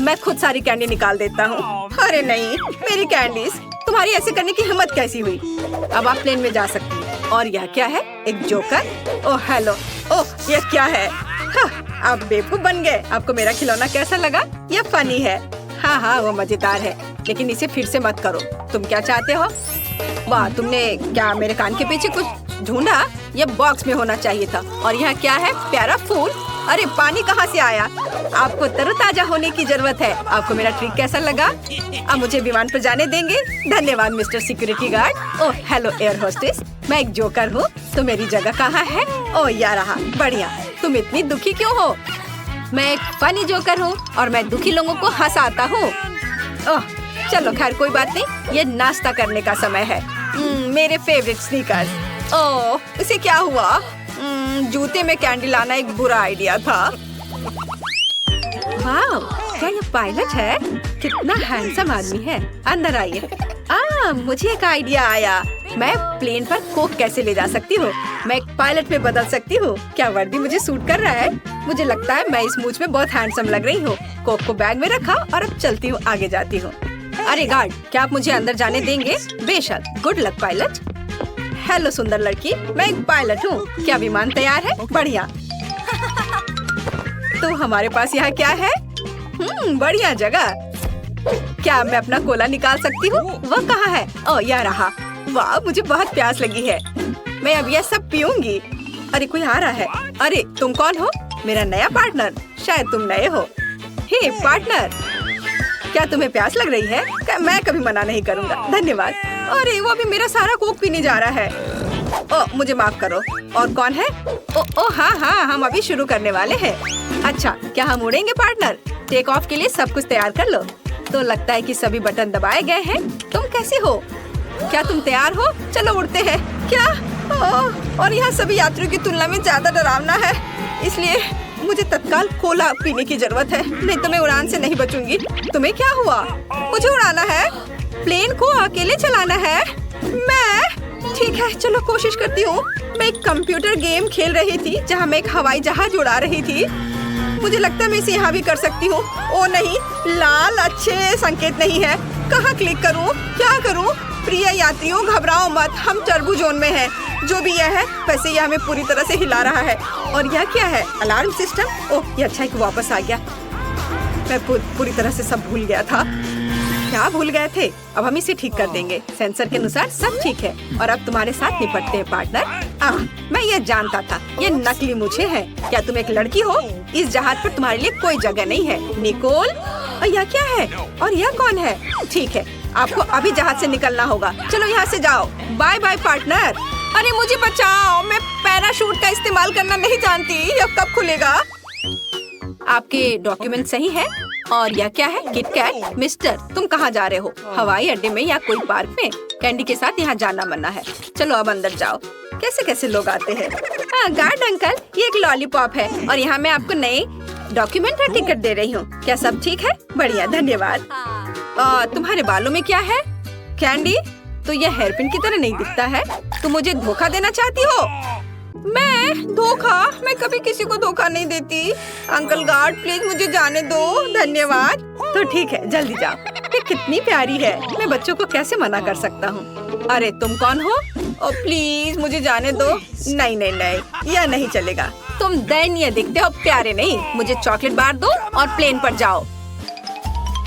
मैं खुद सारी कैंडी निकाल देता हूँ। अरे नहीं, मेरी कैंडीज। तुम्हारी ऐसे करने की हिम्मत कैसी हुई? अब आप प्लेन में जा सकती हैं। और यह क्या है? एक जोकर। Oh hello. ओह, यह क्या है? हाँ, आप बेवकूफ बन गए। आपको मेरा खिलौना कैसा लगा? यह फनी है। हाँ, वो मजेदार है, लेकिन इसे फिर से मत करो। तुम क्या चाहते हो? वाह, तुमने क्या मेरे कान के पीछे कुछ ढूंढा? यह बॉक्स में होना चाहिए था। और यह क्या है? प्यारा फूल। अरे पानी कहाँ से आया? आपको तरोताजा होने की जरूरत है। आपको मेरा ट्रिक कैसा लगा? अब मुझे विमान पर जाने देंगे? धन्यवाद mister security guard. Oh hello air hostess, मैं एक जोकर हूँ, तो मेरी जगह कहाँ है? ओह यार, रहा। बढ़िया। तुम इतनी दुखी क्यों हो? मैं एक फनी जोकर हूँ और मैं दुखी लोगों को हंसाता हूँ। ओह चलो खैर कोई बात नहीं, ये नाश्ता करने का समय है। मेरे फेवरेट स्नीकर्स। ओह इसे क्या हुआ? जूते में कैंडी लाना एक बुरा आइडिया था। वाह, क्या ये पायलट है? कितना हैंडसम आदमी है। अंदर आइए। मुझे एक आइडिया आया। मैं प्लेन पर कोक कैसे ले जा सकती हूँ? मैं एक पायलट में बदल सकती हूँ। क्या वर्दी मुझे सूट कर रहा है? मुझे लगता है मैं इस मूछ में बहुत हैंडसम लग रही हूँ। कोक को बैग में रखा और अब चलती हूँ, आगे जाती हूँ। अरे गार्ड, क्या आप मुझे अंदर जाने देंगे? बेशक। Good luck pilot. हेलो सुंदर लड़की, मैं एक पायलट हूँ। क्या विमान तैयार है? बढ़िया। तो हमारे पास यहाँ क्या है? बढ़िया जगह। क्या मैं अपना कोला निकाल सकती हूँ? वह कहाँ है? ओह यह रहा। वाह, मुझे बहुत प्यास लगी है। मैं अब यह सब पीऊंगी। अरे कोई आ रहा है। अरे तुम कौन हो? मेरा नया पार्टनर। शायद तुम नए हो। हे पार्टनर, क्या तुम्हें प्यास लग रही है? मैं कभी मना नहीं करूँगा, धन्यवाद। अरे वो अभी मेरा सारा कोक पीने जा रहा है। ओह मुझे माफ करो। और कौन है? ओह हाँ, हम अभी शुरू करने वाले हैं। अच्छा, क्या हम उड़ेंगे पार्टनर? टेक ऑफ के लिए सब कुछ तैयार कर लो। तो लगता है कि सभी बटन दबाए गए हैं। तुम कैसे हो? क्या तुम तैयार हो? चलो उड़ते हैं। क्या? और यहाँ सभी यात्रियों की तुलना में ज्यादा डरावना है, इसलिए मुझे तत्काल कोला पीने की जरूरत है, नहीं तो मैं उड़ान से नहीं बचूंगी। तुम्हें क्या हुआ? मुझे उड़ाना है, प्लेन को अकेले चलाना है। ठीक है, चलो कोशिश करती हूँ। मैं एक कंप्यूटर गेम खेल रही थी जहाँ मैं एक हवाई जहाज उड़ा रही थी। मुझे लगता है मैं इसे यहाँ भी कर सकती हूँ। ओ नहीं, लाल अच्छे संकेत नहीं है। कहाँ क्लिक करूँ, क्या करूँ? प्रिय यात्रियों, घबराओ मत, हम टर्बो जोन में हैं। जो भी यह है, वैसे यह हमें पूरी तरह से हिला रहा है। और यह क्या है? Alarm system? ओह, ये अच्छा है कि वापस आ गया। मैं पूरी तरह से सब भूल गया था। क्या भूल गए थे? अब हम इसे ठीक कर देंगे। सेंसर के अनुसार सब ठीक है और अब तुम्हारे साथ निपटते हैं पार्टनर। मैं ये जानता था, ये नकली मुझे है। क्या तुम एक लड़की हो? इस जहाज पर तुम्हारे लिए कोई जगह नहीं है, निकोल। और यह क्या है? और यह कौन है? ठीक है, आपको अभी जहाज से निकलना होगा। चलो यहाँ से जाओ। Bye bye partner. अरे मुझे बचाओ, मैं पैराशूट का इस्तेमाल करना नहीं जानती। यह कब खुलेगा? आपके डॉक्यूमेंट सही है। और यह क्या है? किटकैट। मिस्टर, तुम कहाँ जा रहे हो? हवाई अड्डे में या कोई पार्क में? कैंडी के साथ यहाँ जाना मना है। चलो अब अंदर जाओ। कैसे कैसे लोग आते हैं। गार्ड अंकल, ये एक लॉलीपॉप है और यहाँ मैं आपको नए डॉक्यूमेंट और टिकट दे रही हूँ। क्या सब ठीक है? बढ़िया, धन्यवाद। तुम्हारे बालों में क्या है? कैंडी, तो यह हेयरपिन की तरह नहीं दिखता है। तुम मुझे धोखा देना चाहती हो? मैं धोखा? मैं कभी किसी को धोखा नहीं देती। अंकल गार्ड, प्लीज मुझे जाने दो। धन्यवाद। तो ठीक है, जल्दी जाओ। ये कितनी प्यारी है, मैं बच्चों को कैसे मना कर सकता हूँ। अरे तुम कौन हो? ओ प्लीज मुझे जाने दो। नहीं नहीं नहीं, यह नहीं चलेगा। तुम दयनीय दिखते हो, प्यारे नहीं। मुझे चॉकलेट बार दो और प्लेन पर जाओ।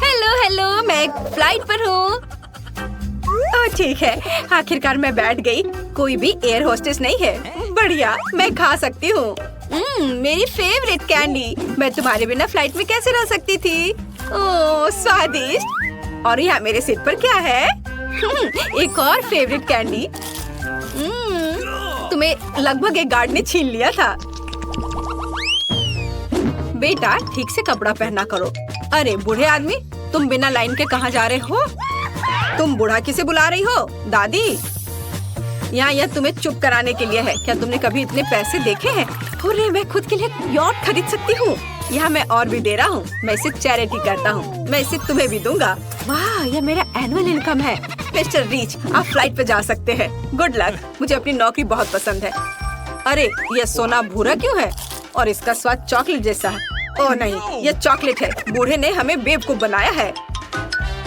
हेलो हेलो, मैं एक फ्लाइट पर हूँ। ठीक है, आखिरकार मैं बैठ गई। कोई भी एयर होस्टेस नहीं है। बढ़िया, मैं खा सकती हूँ। मेरी फेवरेट कैंडी। मैं तुम्हारे बिना फ्लाइट में कैसे रह सकती थी? ओह स्वादिष्ट। और यहाँ मेरे सिर पर क्या है? एक और फेवरेट कैंडी। तुम्हें लगभग एक गार्ड ने छीन लिया था। बेटा, ठीक से कपड़ा पहना करो। अरे बूढ़े आदमी, तुम बिना लाइन के कहाँ जा रहे हो? तुम बूढ़ा किसे बुला रही हो? दादी, यहाँ यह तुम्हें चुप कराने के लिए है। क्या तुमने कभी इतने पैसे देखे हैं? अरे मैं खुद के लिए यॉट खरीद सकती हूँ। यहाँ मैं और भी दे रहा हूँ। मैं इसे चैरिटी करता हूँ। मैं इसे तुम्हें भी दूंगा। वाह, यह मेरा एनुअल इनकम है। मिस्टर रीच, आप फ्लाइट पे जा सकते हैं। Good luck. मुझे अपनी नौकरी बहुत पसंद है। अरे यह सोना भूरा क्यों है? और इसका स्वाद चॉकलेट जैसा है। ओह नहीं, यह चॉकलेट है। बूढ़े ने हमें बेवकूफ बनाया है।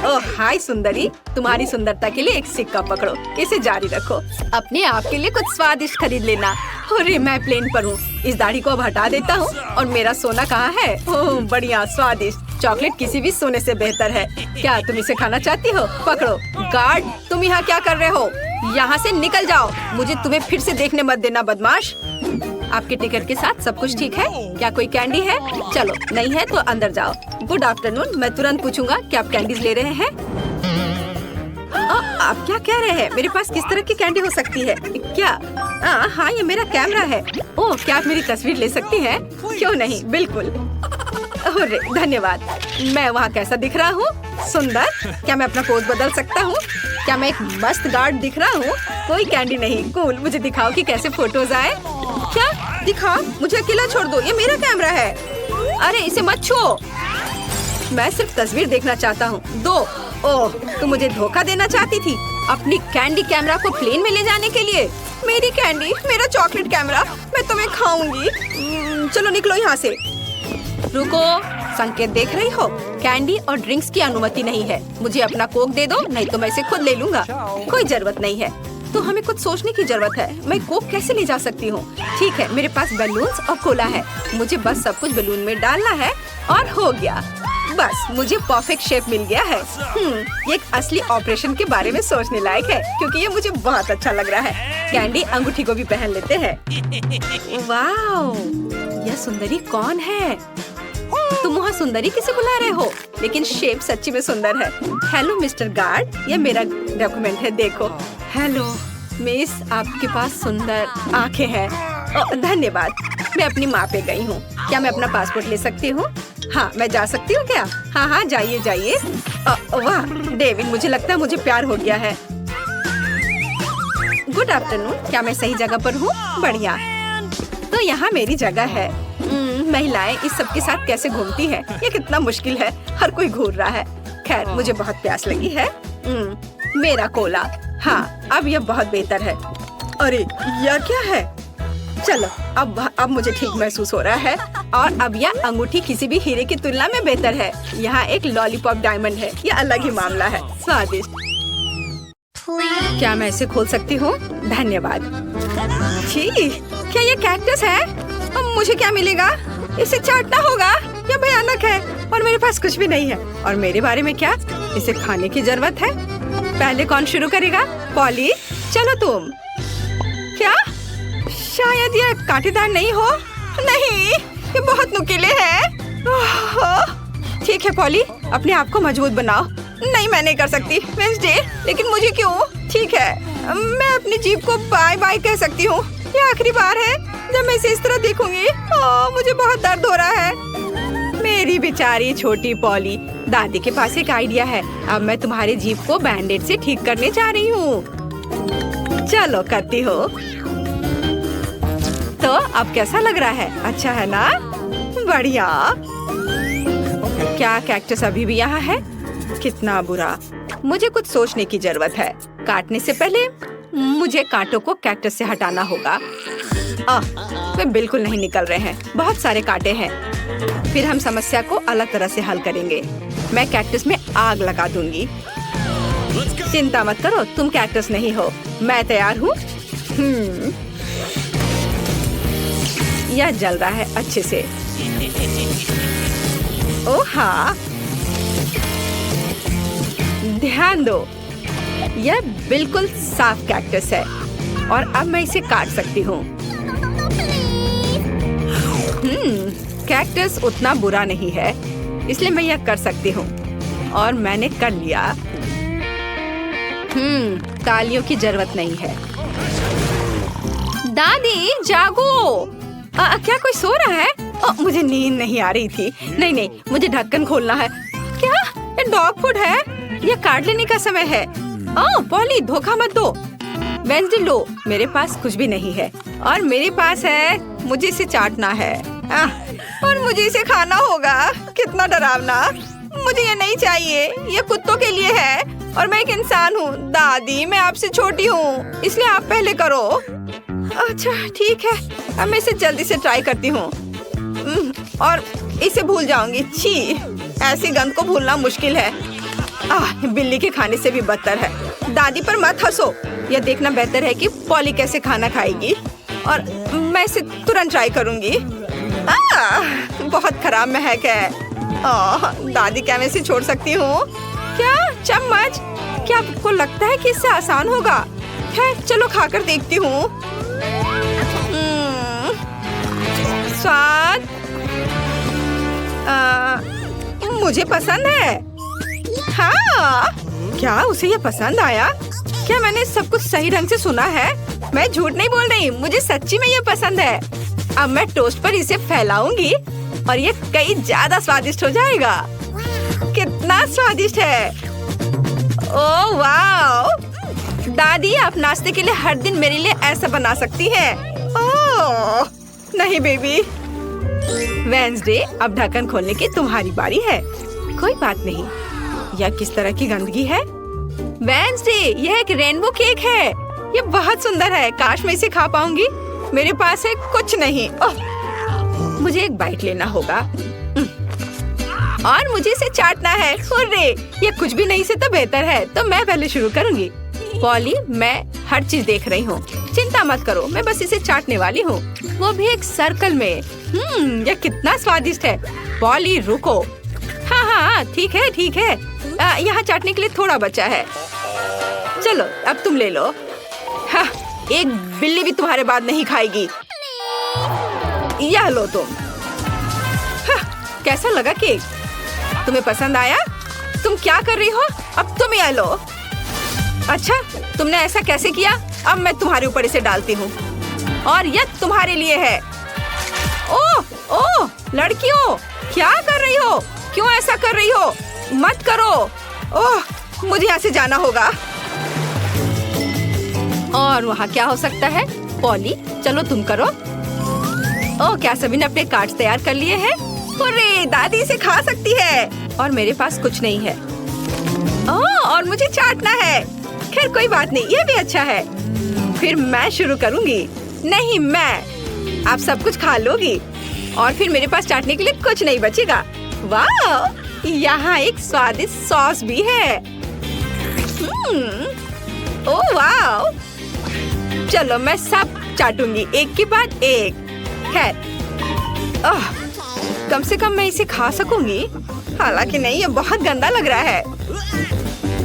ओह हाय सुंदरी, तुम्हारी सुंदरता के लिए एक सिक्का पकड़ो। इसे जारी रखो। अपने आप के लिए कुछ स्वादिष्ट खरीद लेना। अरे मैं प्लेन पर हूँ। इस दाढ़ी को अब हटा देता हूँ। और मेरा सोना कहाँ है? ओह बढ़िया, स्वादिष्ट। चॉकलेट किसी भी सोने से बेहतर है। क्या तुम इसे खाना चाहती हो? पकड़ो। गार्ड, तुम यहाँ क्या कर रहे हो? यहाँ से निकल जाओ। मुझे तुम्हें फिर से देखने मत देना, बदमाश। आपके टिकट के साथ सब कुछ ठीक है? क्या कोई कैंडी है? चलो, नहीं है तो अंदर जाओ। Good afternoon. मैं तुरंत पूछूंगा कि आप कैंडीज ले रहे हैं? आप क्या कह रहे हैं? मेरे पास किस तरह की कैंडी हो सकती है? क्या? हाँ, ये मेरा कैमरा है। ओह, क्या आप मेरी तस्वीर ले सकती हैं? क्यों नहीं, बिल्कुल। अरे धन्यवाद। मैं वहाँ कैसा दिख रहा हूँ? सुंदर। क्या मैं अपना पोज बदल सकता हूँ? क्या मैं एक मस्त गार्ड दिख रहा हूँ? कोई कैंडी नहीं। कूल, मुझे दिखाओ कि कैसे फोटोज आए। क्या? दिखाओ, मुझे अकेला छोड़ दो। ये मेरा कैमरा है। अरे इसे मत छुओ। मैं सिर्फ तस्वीर देखना चाहता हूँ। दो। ओह, तुम मुझे धोखा देना चाहती थी अपनी कैंडी कैमरा को प्लेन में ले जाने के लिए। मेरी कैंडी, मेरा चॉकलेट कैमरा, मैं तुम्हें खाऊंगी। चलो निकलो यहाँ से। रुको, संकेत देख रही हो? कैंडी और ड्रिंक्स की अनुमति नहीं है। मुझे अपना कोक दे दो, नहीं तो मैं इसे खुद ले लूंगा। कोई जरूरत नहीं है। तो हमें कुछ सोचने की जरूरत है। मैं कोक कैसे ले जा सकती हूँ? ठीक है, मेरे पास बलून्स और कोला है। मुझे बस सब कुछ बलून में डालना है और हो गया। बस मुझे परफेक्ट शेप मिल गया है। ये एक असली ऑपरेशन के बारे में सोचने लायक है, क्योंकि ये मुझे बहुत अच्छा लग रहा है। कैंडी अंगूठी को भी पहन लेते हैं। वाह, यह सुंदरी कौन है? तुम वहाँ सुंदरी किसे बुला रहे हो? लेकिन शेप सच्ची में सुंदर है। हेलो मिस्टर गार्ड, ये मेरा डॉक्यूमेंट है, देखो। हेलो मिस, आपके पास सुंदर आंखें हैं। धन्यवाद। मैं अपनी माँ पे गई हूँ। क्या मैं अपना पासपोर्ट ले सकती हूँ? हाँ, मैं जा सकती हूँ क्या? हाँ, जाइए जाइए। वाह डेविड, मुझे लगता है मुझे प्यार हो गया है। Good afternoon. क्या मैं सही जगह पर हूँ? बढ़िया। तो यहाँ मेरी जगह है। महिलाएं इस सब के साथ कैसे घूमती हैं? ये कितना मुश्किल है। हर कोई घूर रहा है। खैर, मुझे बहुत प्यास लगी है। मेरा कोला। हाँ, अब यह बहुत बेहतर है। अरे यह क्या है? चलो, अब मुझे ठीक महसूस हो रहा है। और अब यह अंगूठी किसी भी हीरे की तुलना में बेहतर है। यहाँ एक लॉलीपॉप डायमंड है, यह अलग ही मामला है। स्वादिष्ट। क्या मैं इसे खोल सकती हूँ? धन्यवाद। छी, क्या ये कैक्टस है? अब मुझे क्या मिलेगा? इसे चाटना होगा। यह भयानक है और मेरे पास कुछ भी नहीं है। और मेरे बारे में क्या? इसे खाने की जरूरत है। पहले कौन शुरू करेगा? पॉली, चलो तुम। क्या? शायद यह कांटेदार नहीं हो। नहीं, ये बहुत नुकीले हैं। ठीक है पॉली, अपने आप को मजबूत बनाओ। नहीं, मैं नहीं कर सकती वेंसडे, लेकिन मुझे क्यों? ठीक है, मैं अपनी जीभ को बाय बाय कह सकती हूँ। ये आखिरी बार है जब मैं इसे इस तरह देखूंगी। मुझे बहुत दर्द हो रहा है। मेरी बेचारी छोटी पॉली। दादी के पास एक आइडिया है। अब मैं तुम्हारी जीभ को बैंडेड से ठीक करने जा रही हूँ। चलो करती हो। तो अब कैसा लग रहा है? अच्छा है ना? बढ़िया। क्या कैक्टस अभी भी यहाँ है? कितना बुरा। मुझे कुछ सोचने की जरूरत है। काटने से पहले मुझे कांटों को कैक्टस से हटाना होगा। वे बिल्कुल नहीं निकल रहे हैं। बहुत सारे कांटे हैं। फिर हम समस्या को अलग तरह से हल करेंगे। मैं कैक्टस में आग लगा दूंगी। चिंता मत करो, तुम कैक्टस नहीं हो। मैं तैयार हूँ। यह जल रहा है अच्छे से। ओह हाँ, ध्यान दो, यह बिल्कुल साफ कैक्टस है और अब मैं इसे काट सकती हूँ। कैक्टस उतना बुरा नहीं है, इसलिए मैं यह कर सकती हूँ और मैंने कर लिया। तालियों की जरूरत नहीं है। दादी जागो। क्या कोई सो रहा है? मुझे नींद नहीं आ रही थी। नहीं, मुझे ढक्कन खोलना है। क्या ये डॉग फूड है? यह काट लेने का समय है। पॉली, धोखा मत दो। वेंसडे लो, मेरे पास कुछ भी नहीं है और मेरे पास है। मुझे इसे चाटना है और मुझे इसे खाना होगा। कितना डरावना। मुझे ये नहीं चाहिए। ये कुत्तों के लिए है और मैं एक इंसान हूँ। दादी, मैं आपसे छोटी हूँ, इसलिए आप पहले करो। अच्छा ठीक है, अब मैं इसे जल्दी से ट्राई करती हूँ और इसे भूल जाऊंगी। छी, ऐसी गंध को भूलना मुश्किल है। बिल्ली के खाने से भी बदतर है। दादी पर मत हंसो। यह देखना बेहतर है कि पॉली कैसे खाना खाएगी और मैं इसे तुरंत ट्राई करूंगी। बहुत खराब महक है। दादी, क्या मैं इसे छोड़ सकती हूँ? क्या चम्मच? क्या आपको लगता है कि इससे आसान होगा? खैर चलो खाकर देखती हूँ। स्वाद मुझे पसंद है। हाँ, क्या उसे ये पसंद आया? क्या मैंने सब कुछ सही ढंग से सुना है? मैं झूठ नहीं बोल रही, मुझे सच्ची में ये पसंद है। अब मैं टोस्ट पर इसे फैलाऊंगी और ये कई ज्यादा स्वादिष्ट हो जाएगा। कितना स्वादिष्ट है। ओह वाह! दादी, आप नाश्ते के लिए हर दिन मेरे लिए ऐसा बना सकती हैं। ओह नहीं बेबी। वेंसडे, अब ढक्कन खोलने की तुम्हारी बारी है। कोई बात नहीं। यह किस तरह की गंदगी है? वेंसडे, यह एक रेनबो केक है। यह बहुत सुंदर है। काश मैं इसे खा पाऊंगी। मेरे पास है कुछ नहीं। मुझे एक बाइट लेना होगा और मुझे इसे चाटना है। हुर्रे! ये कुछ भी नहीं से तो बेहतर है। तो मैं पहले शुरू करूंगी। पॉली, मैं हर चीज देख रही हूँ। चिंता मत करो, मैं बस इसे चाटने वाली हूँ, वो भी एक सर्कल में। यह कितना स्वादिष्ट है। पॉली रुको। हाँ, ठीक है। यहाँ चाटने के लिए थोड़ा बचा है। चलो अब तुम ले लो। हाँ, एक बिल्ली भी तुम्हारे बाद नहीं खाएगी। यह लो तुम। हाँ, कैसा लगा केक? तुम्हें पसंद आया? तुम क्या कर रही हो? अब तुम यह लो। अच्छा, तुमने ऐसा कैसे किया? अब मैं तुम्हारे ऊपर इसे डालती हूँ और यह तुम्हारे लिए है। ओह, लड़कियों, क्या कर रही हो? क्यों ऐसा कर रही हो? मत करो। मुझे यहाँ से जाना होगा। और वहाँ क्या हो सकता है? पॉली, चलो तुम करो। क्या सभी ने अपने कार्ड्स तैयार कर लिए हैं? अरे, दादी इसे खा सकती है और मेरे पास कुछ नहीं है। और मुझे चाटना है। खैर कोई बात नहीं, ये भी अच्छा है। फिर मैं शुरू करूंगी। नहीं, मैं। आप सब कुछ खा लोगी और फिर मेरे पास चाटने के लिए कुछ नहीं बचेगा। वाह, यहाँ एक स्वादिष्ट सॉस भी है। ओह वाह, चलो मैं सब चाटूंगी एक के बाद एक। खैर, कम से कम मैं इसे खा सकूंगी। हालांकि नहीं, ये बहुत गंदा लग रहा है।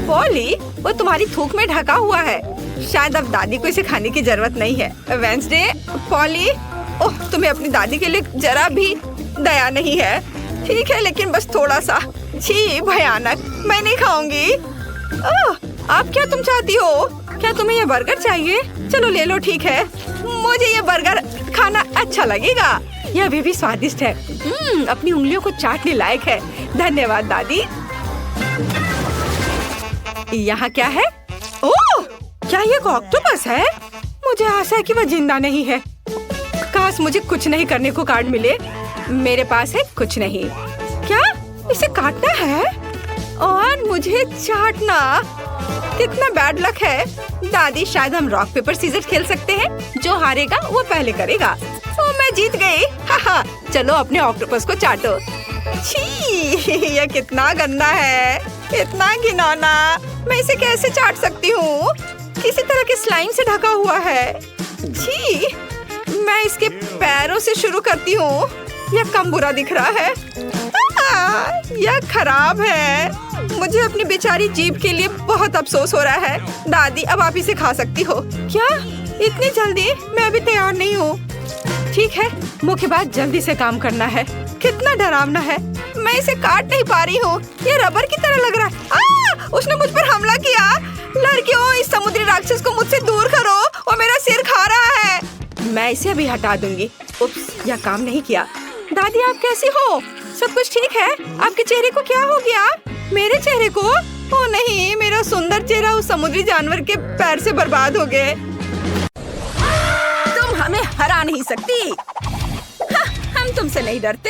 पॉली, वो तुम्हारी थूक में ढका हुआ है। शायद अब दादी को इसे खाने की जरूरत नहीं है। वेंसडे, पॉली, ओह, तुम्हें अपनी दादी के लिए जरा भी दया नहीं है। ठीक है, लेकिन बस थोड़ा सा। छी, भयानक, मैं नहीं खाऊंगी। आप क्या तुम चाहती हो? क्या तुम्हें ये बर्गर चाहिए? चलो ले लो, ठीक है। मुझे ये बर्गर खाना अच्छा लगेगा। यह अभी भी स्वादिष्ट है। अपनी उंगलियों को चाटने लायक है। धन्यवाद दादी। यहाँ क्या है? ओह, क्या ये ऑक्टोपस है? मुझे आशा है कि वह जिंदा नहीं है। काश मुझे कुछ नहीं करने को कार्ड मिले। मेरे पास है कुछ नहीं। क्या इसे काटना है और मुझे चाटना? कितना बैड लक है। दादी, शायद हम रॉक पेपर सीजर खेल सकते हैं। जो हारेगा वो पहले करेगा। ओ, मैं जीत गई। हाहा, चलो अपने ऑक्टोपस को चाटो। छी, यह कितना गंदा है, इतना घिनौना। मैं इसे कैसे चाट सकती हूँ? किसी तरह के स्लाइम से ढका हुआ है। छी, मैं इसके पैरों से शुरू करती हूँ। यह कम बुरा दिख रहा है। यह खराब है। मुझे अपनी बेचारी जीभ के लिए बहुत अफसोस हो रहा है। दादी, अब आप इसे खा सकती हो। क्या इतनी जल्दी? मैं अभी तैयार नहीं हूँ। ठीक है, मुख्य बात जल्दी से काम करना है। कितना डरावना है। मैं इसे काट नहीं पा रही हूँ। ये रबर की तरह लग रहा है। उसने मुझ पर हमला किया। लड़कियों, इस समुद्री राक्षस को मुझसे दूर करो, वो मेरा सिर खा रहा है। मैं इसे अभी हटा दूंगी। उप्स, यह काम नहीं किया। दादी, आप कैसी हो? सब कुछ ठीक है? आपके चेहरे को क्या हो गया? मेरे चेहरे को? ओ नहीं, मेरा सुंदर चेहरा उस समुद्री जानवर के पैर से बर्बाद हो गए। तुम हमें हरा नहीं सकती। हम तुमसे नहीं डरते।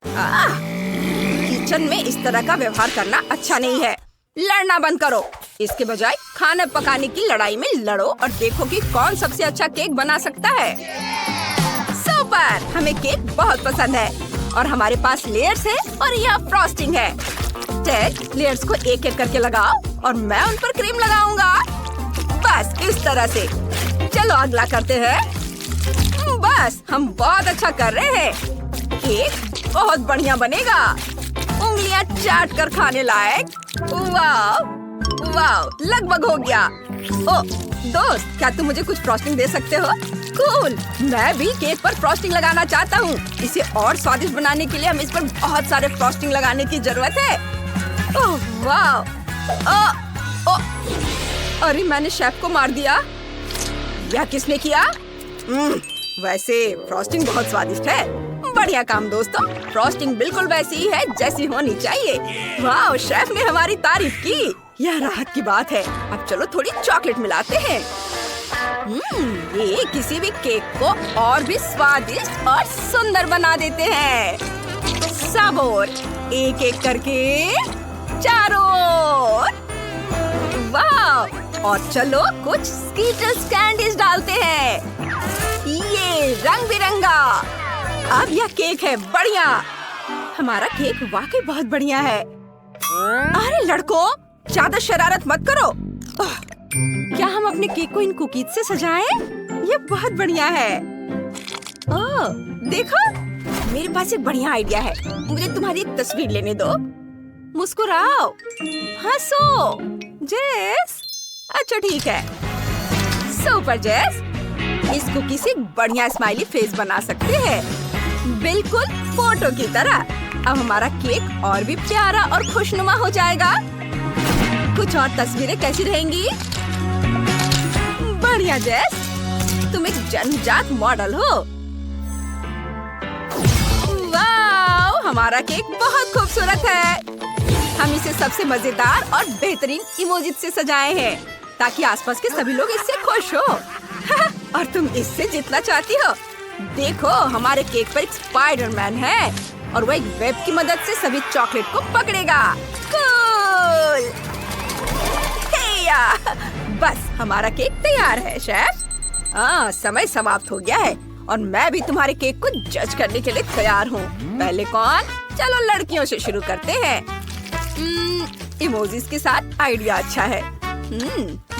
किचन में इस तरह का व्यवहार करना अच्छा नहीं है। लड़ना बंद करो। इसके बजाय खाना पकाने की लड़ाई में लड़ो और देखो कि कौन सबसे अच्छा केक बना सकता है। सुपर, हमें केक बहुत पसंद है और हमारे पास लेयर्स है और यह फ्रॉस्टिंग है। टेड, लेयर्स को एक एक करके लगाओ और मैं उन पर क्रीम लगाऊंगा। बस इस तरह से। चलो अगला करते हैं। बस, हम बहुत अच्छा कर रहे हैं। केक बहुत बढ़िया बनेगा। उंगलियां चाट कर खाने लायक। वाह वाह, लगभग हो गया। ओ दोस्त, क्या तुम मुझे कुछ फ्रॉस्टिंग दे सकते हो? कूल, मैं भी केक पर फ्रॉस्टिंग लगाना चाहता हूँ। इसे और स्वादिष्ट बनाने के लिए हमें इस पर बहुत सारे फ्रॉस्टिंग लगाने की जरूरत है। ओह वाह, अरे मैंने शेफ को मार दिया। यह किसने किया? वैसे फ्रॉस्टिंग बहुत स्वादिष्ट है। बढ़िया काम दोस्तों, फ्रॉस्टिंग बिल्कुल वैसी ही है जैसी होनी चाहिए। वाह, शेफ ने हमारी तारीफ की। यह राहत की बात है। अब चलो थोड़ी चॉकलेट मिलाते हैं। ये किसी भी केक को और भी स्वादिष्ट और सुंदर बना देते हैं। सब और एक एक करके चारों ओर। वाह, और चलो कुछ स्कीटल्स कैंडीज डालते हैं। ये रंग बिरंगा। अब यह केक है बढ़िया। हमारा केक वाकई बहुत बढ़िया है। अरे लड़कों, ज्यादा शरारत मत करो। क्या हम अपने केक को इन कुकीज से सजाएं? ये बहुत बढ़िया है। ओह, देखो, मेरे पास एक बढ़िया आइडिया है। मुझे तुम्हारी एक तस्वीर लेने दो। मुस्कुराओ, हंसो। जेस, अच्छा ठीक है। सुपर जेस, इस कुकी से बढ़िया स्माइली फेस बना सकते हैं, बिल्कुल फोटो की तरह। अब हमारा केक और भी प्यारा और खुशनुमा हो जाएगा। कुछ और तस्वीरें कैसी रहेंगी? बढ़िया जेस, तुम एक जन्मजात मॉडल हो। वाह, हमारा केक बहुत खूबसूरत है। हम इसे सबसे मजेदार और बेहतरीन इमोजी से सजाए हैं ताकि आसपास के सभी लोग इससे खुश हो। और तुम इससे जितना चाहती हो। देखो, हमारे केक पर एक स्पाइडरमैन है और वो एक वेब की मदद से सभी चॉकलेट को पकड़ेगा। कूल! हे गया। बस हमारा केक तैयार है शेफ। हाँ, समय समाप्त हो गया है और मैं भी तुम्हारे केक को जज करने के लिए तैयार हूँ। पहले कौन? चलो लड़कियों से शुरू करते हैं। इमोजीज के साथ आइडिया अच्छा है।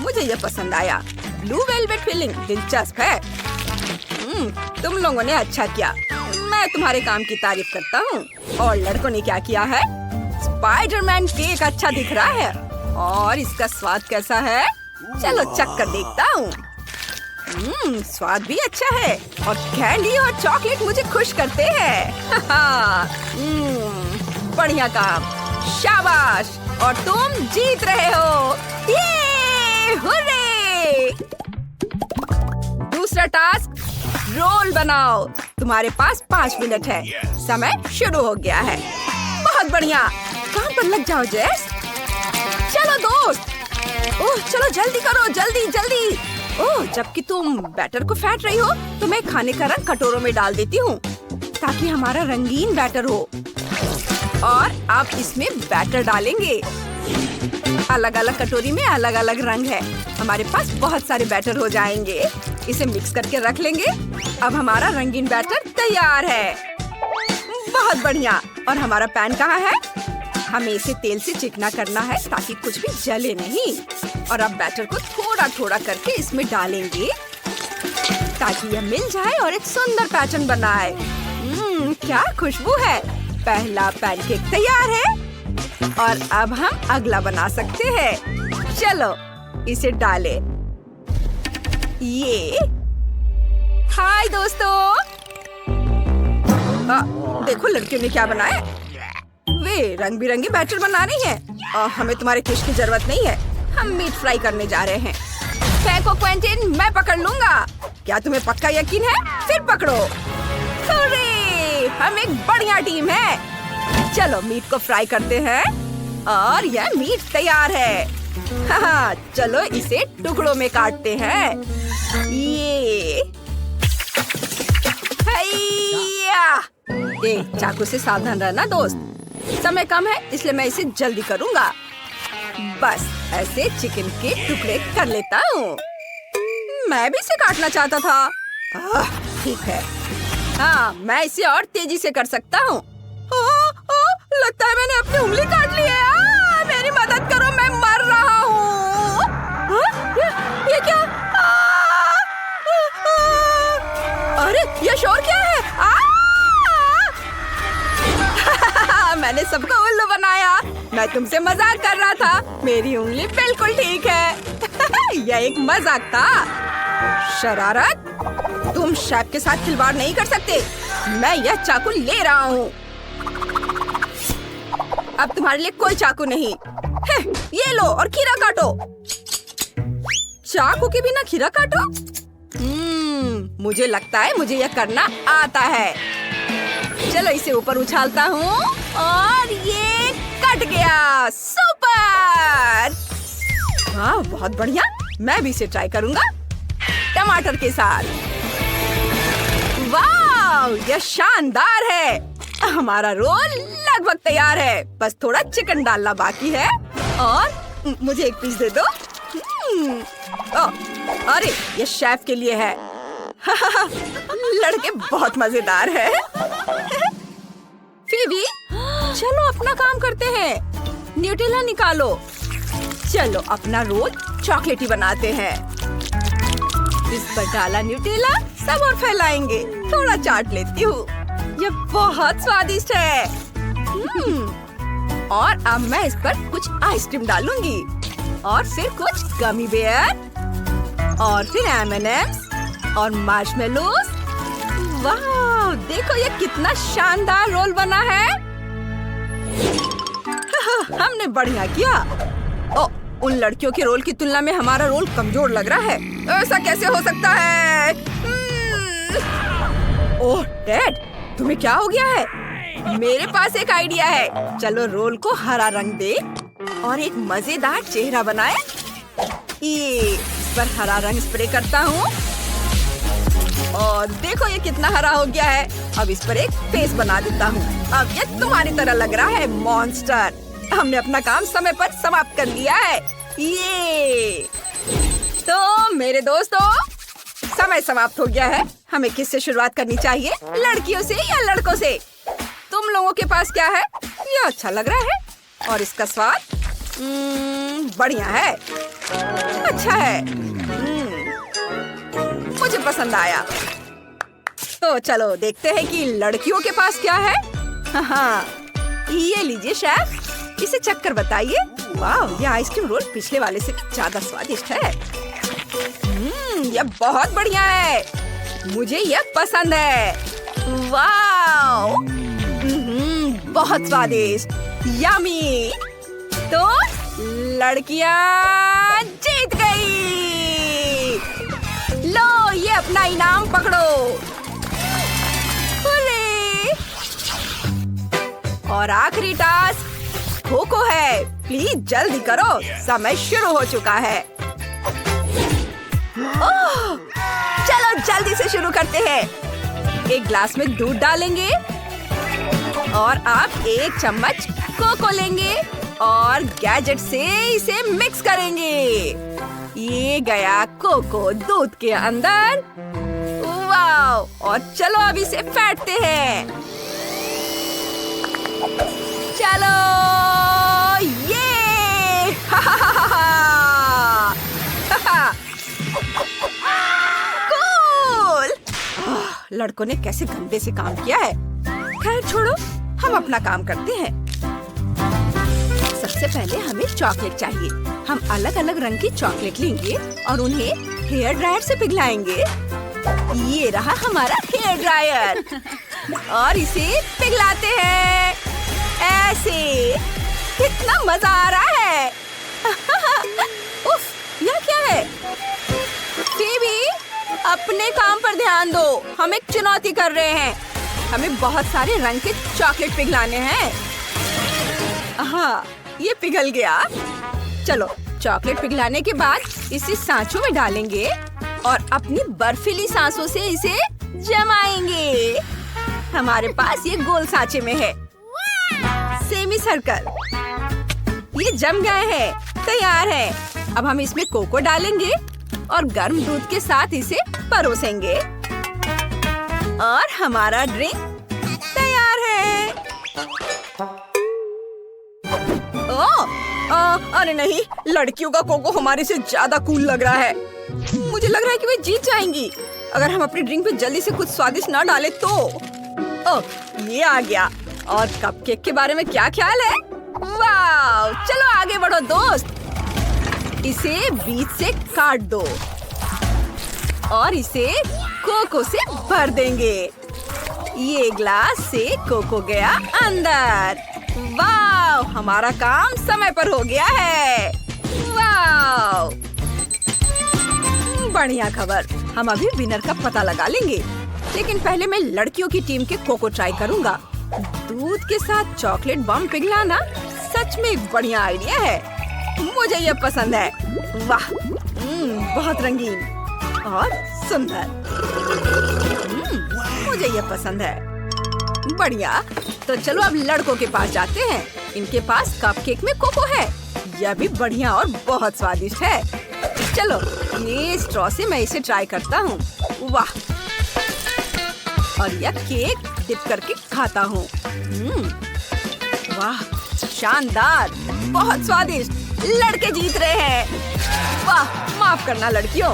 मुझे ये पसंद आया। ब्लू वेलवेट फिलिंग दिलचस्प है। तुम लोगों ने अच्छा किया। मैं तुम्हारे काम की तारीफ करता हूँ। और लड़कों ने क्या किया है? स्पाइडरमैन केक अच्छा दिख रहा है। और इसका स्वाद कैसा है? चलो चख कर देखता हूँ। स्वाद भी अच्छा है और कैंडी और चॉकलेट मुझे खुश करते हैं। बढ़िया काम, शाबाश। और तुम जीत रहे हो। ये हुर्रे! दूसरा टास्क, रोल बनाओ। तुम्हारे पास 5 मिनट है। समय शुरू हो गया है। बहुत बढ़िया, काम पर लग जाओ जेस। चलो दोस्त। ओह चलो जल्दी करो, जल्दी जल्दी। ओह, जबकि तुम बैटर को फेंट रही हो तो मैं खाने का रंग कटोरों में डाल देती हूँ ताकि हमारा रंगीन बैटर हो। और अब इसमें बैटर डालेंगे। अलग अलग कटोरी में अलग अलग रंग है। हमारे पास बहुत सारे बैटर हो जाएंगे। इसे मिक्स करके रख लेंगे। अब हमारा रंगीन बैटर तैयार है। बहुत बढ़िया। और हमारा पैन कहाँ है? हमें इसे तेल से चिकना करना है ताकि कुछ भी जले नहीं। और अब बैटर को थोड़ा थोड़ा करके इसमें डालेंगे ताकि यह मिल जाए और एक सुंदर पैटर्न बनाए। क्या खुशबू है। पहला पैनकेक तैयार है और अब हम अगला बना सकते हैं। चलो इसे डालें। ये हाय दोस्तों। देखो लड़कियों ने क्या बनाया। वे रंग बिरंगे बैटर बना रही हैं। हमें तुम्हारे किश की जरूरत नहीं है। हम मीट फ्राई करने जा रहे हैं। फेंको क्वेंटिन, मैं पकड़ लूंगा। क्या तुम्हें पक्का यकीन है? फिर पकड़ो। हुर्रे! हम एक बढ़िया टीम है। चलो मीट को फ्राई करते हैं और यह मीट तैयार है। चलो इसे टुकड़ों में काटते हैं। ये चाकू से सावधान रहना दोस्त। समय कम है इसलिए मैं इसे जल्दी करूंगा। बस ऐसे चिकन के टुकड़े कर लेता हूँ। मैं भी इसे काटना चाहता था। ठीक है। हाँ, मैं इसे और तेजी से कर सकता हूँ। लगता है मैंने अपनी उंगली काट ली है। मेरी मदद करो, मैं मर रहा हूँ। ये क्या? अरे ये शोर क्या है? मैंने सबको उल्लू बनाया। मैं तुमसे मजाक कर रहा था। मेरी उंगली बिल्कुल ठीक है। यह एक मजाक था। शरारत, तुम शेफ के साथ खिलवाड़ नहीं कर सकते। मैं यह चाकू ले रहा हूँ। अब तुम्हारे लिए कोई चाकू नहीं है। ये लो और खीरा काटो। चाकू के बिना खीरा काटो? मुझे लगता है मुझे यह करना आता है। चलो इसे ऊपर उछालता हूँ और ये कट गया। सुपर! हाँ, बहुत बढ़िया। मैं भी इसे ट्राई करूँगा टमाटर के साथ। वाह, यह शानदार है। हमारा रोल लगभग तैयार है। बस थोड़ा चिकन डालना बाकी है। और मुझे एक पीस दे दो। अरे ये शेफ के लिए है। लड़के बहुत मजेदार है। फीबी, चलो अपना काम करते हैं। न्यूटेला निकालो। चलो अपना रोल चॉकलेटी बनाते हैं। इस पर डाला न्यूटेला, सब और फैलाएंगे। थोड़ा चाट लेती हूँ। यह बहुत स्वादिष्ट है। और अब मैं इस पर कुछ आइसक्रीम डालूंगी और फिर कुछ गमी बेयर और फिर M&M's और मार्शमेलोस। वाह, देखो ये कितना शानदार रोल बना है। हमने बढ़िया किया। उन लड़कियों के रोल की तुलना में हमारा रोल कमजोर लग रहा है। ऐसा कैसे हो सकता है? ओह डैड, तुम्हें क्या हो गया है? मेरे पास एक आइडिया है। चलो रोल को हरा रंग दे और एक मजेदार चेहरा बनाए। ये इस पर हरा रंग स्प्रे करता हूँ और देखो ये कितना हरा हो गया है। अब इस पर एक फेस बना देता हूँ। अब ये तुम्हारी तरह लग रहा है मॉन्स्टर। हमने अपना काम समय पर समाप्त कर लिया है। ये तो मेरे दोस्तों, समय समाप्त हो गया है। हमें किससे शुरुआत करनी चाहिए, लड़कियों से या लड़कों से? तुम लोगों के पास क्या है? ये अच्छा लग रहा है और इसका स्वाद बढ़िया है, अच्छा है। मुझे पसंद आया। तो चलो देखते हैं कि लड़कियों के पास क्या है। हाँ, ये लीजिए शेफ, इसे चक्कर बताइए। वाह, ये आइसक्रीम रोल पिछले वाले से भी ज्यादा स्वादिष्ट है। ये बहुत बढ़िया है, मुझे ये पसंद है। वाह, बहुत स्वादिष्ट, यम्मी। तो लड़कियां जीत गई। लो, ये अपना इनाम पकड़ो। और आखिरी टास्क कोको है। प्लीज जल्दी करो, समय शुरू हो चुका है। ओह, चलो जल्दी से शुरू करते हैं। एक ग्लास में दूध डालेंगे और आप 1 चम्मच कोको लेंगे और गैजेट से इसे मिक्स करेंगे। ये गया कोको दूध के अंदर। वाह, और चलो अब इसे फेंटते हैं। चलो, ये कूल। लड़कों ने कैसे गंदे से काम किया है। खैर छोड़ो, हम अपना काम करते हैं। सबसे पहले हमें चॉकलेट चाहिए। हम अलग अलग रंग की चॉकलेट लेंगे और उन्हें हेयर ड्रायर से पिघलाएंगे। ये रहा हमारा हेयर ड्रायर और इसे पिघलाते हैं ऐसे। कितना मजा आ रहा है। उफ, यह क्या है? फेबी, अपने काम पर ध्यान दो। हम एक चुनौती कर रहे हैं। हमें बहुत सारे रंग के चॉकलेट पिघलाने हैं। हाँ, ये पिघल गया। चलो, चॉकलेट पिघलाने के बाद इसे सांचों में डालेंगे और अपनी बर्फीली सांसों से इसे जमाएंगे। हमारे पास ये गोल सांचे में है। सेमी सर्कल, ये जम गए हैं, तैयार है। अब हम इसमें कोको डालेंगे और गर्म दूध के साथ इसे परोसेंगे और हमारा ड्रिंक तैयार है। अरे नहीं, लड़कियों का कोको हमारे से ज्यादा कूल लग रहा है। मुझे लग रहा है कि वे जीत जाएंगी अगर हम अपनी ड्रिंक पे जल्दी से कुछ स्वादिष्ट ना डालें तो। ओह, ये आ गया। और कपकेक के बारे में क्या ख्याल है? वाह, चलो आगे बढ़ो दोस्त। इसे बीच से काट दो और इसे कोको से भर देंगे। ये ग्लास से कोको गया अंदर। वाह, हमारा काम समय पर हो गया है। वाह, बढ़िया खबर। हम अभी विनर का पता लगा लेंगे, लेकिन पहले मैं लड़कियों की टीम के कोको ट्राई करूंगा। दूध के साथ चॉकलेट बम पिघलाना सच में एक बढ़िया आइडिया है। मुझे ये पसंद है। वाह, बहुत रंगीन और सुंदर। मुझे ये पसंद है। बढ़िया, तो चलो अब लड़कों के पास जाते हैं। इनके पास कपकेक में कोको है। यह भी बढ़िया और बहुत स्वादिष्ट है। चलो, ये स्ट्रॉ से मैं इसे ट्राई करता हूँ। वाह, और यह केक डिप करके खाता हूँ। वाह, शानदार, बहुत स्वादिष्ट। लड़के जीत रहे हैं। वाह, माफ करना लड़कियों,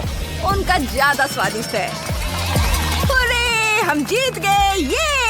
उनका ज्यादा स्वादिष्ट है। अरे, हम जीत गए। ये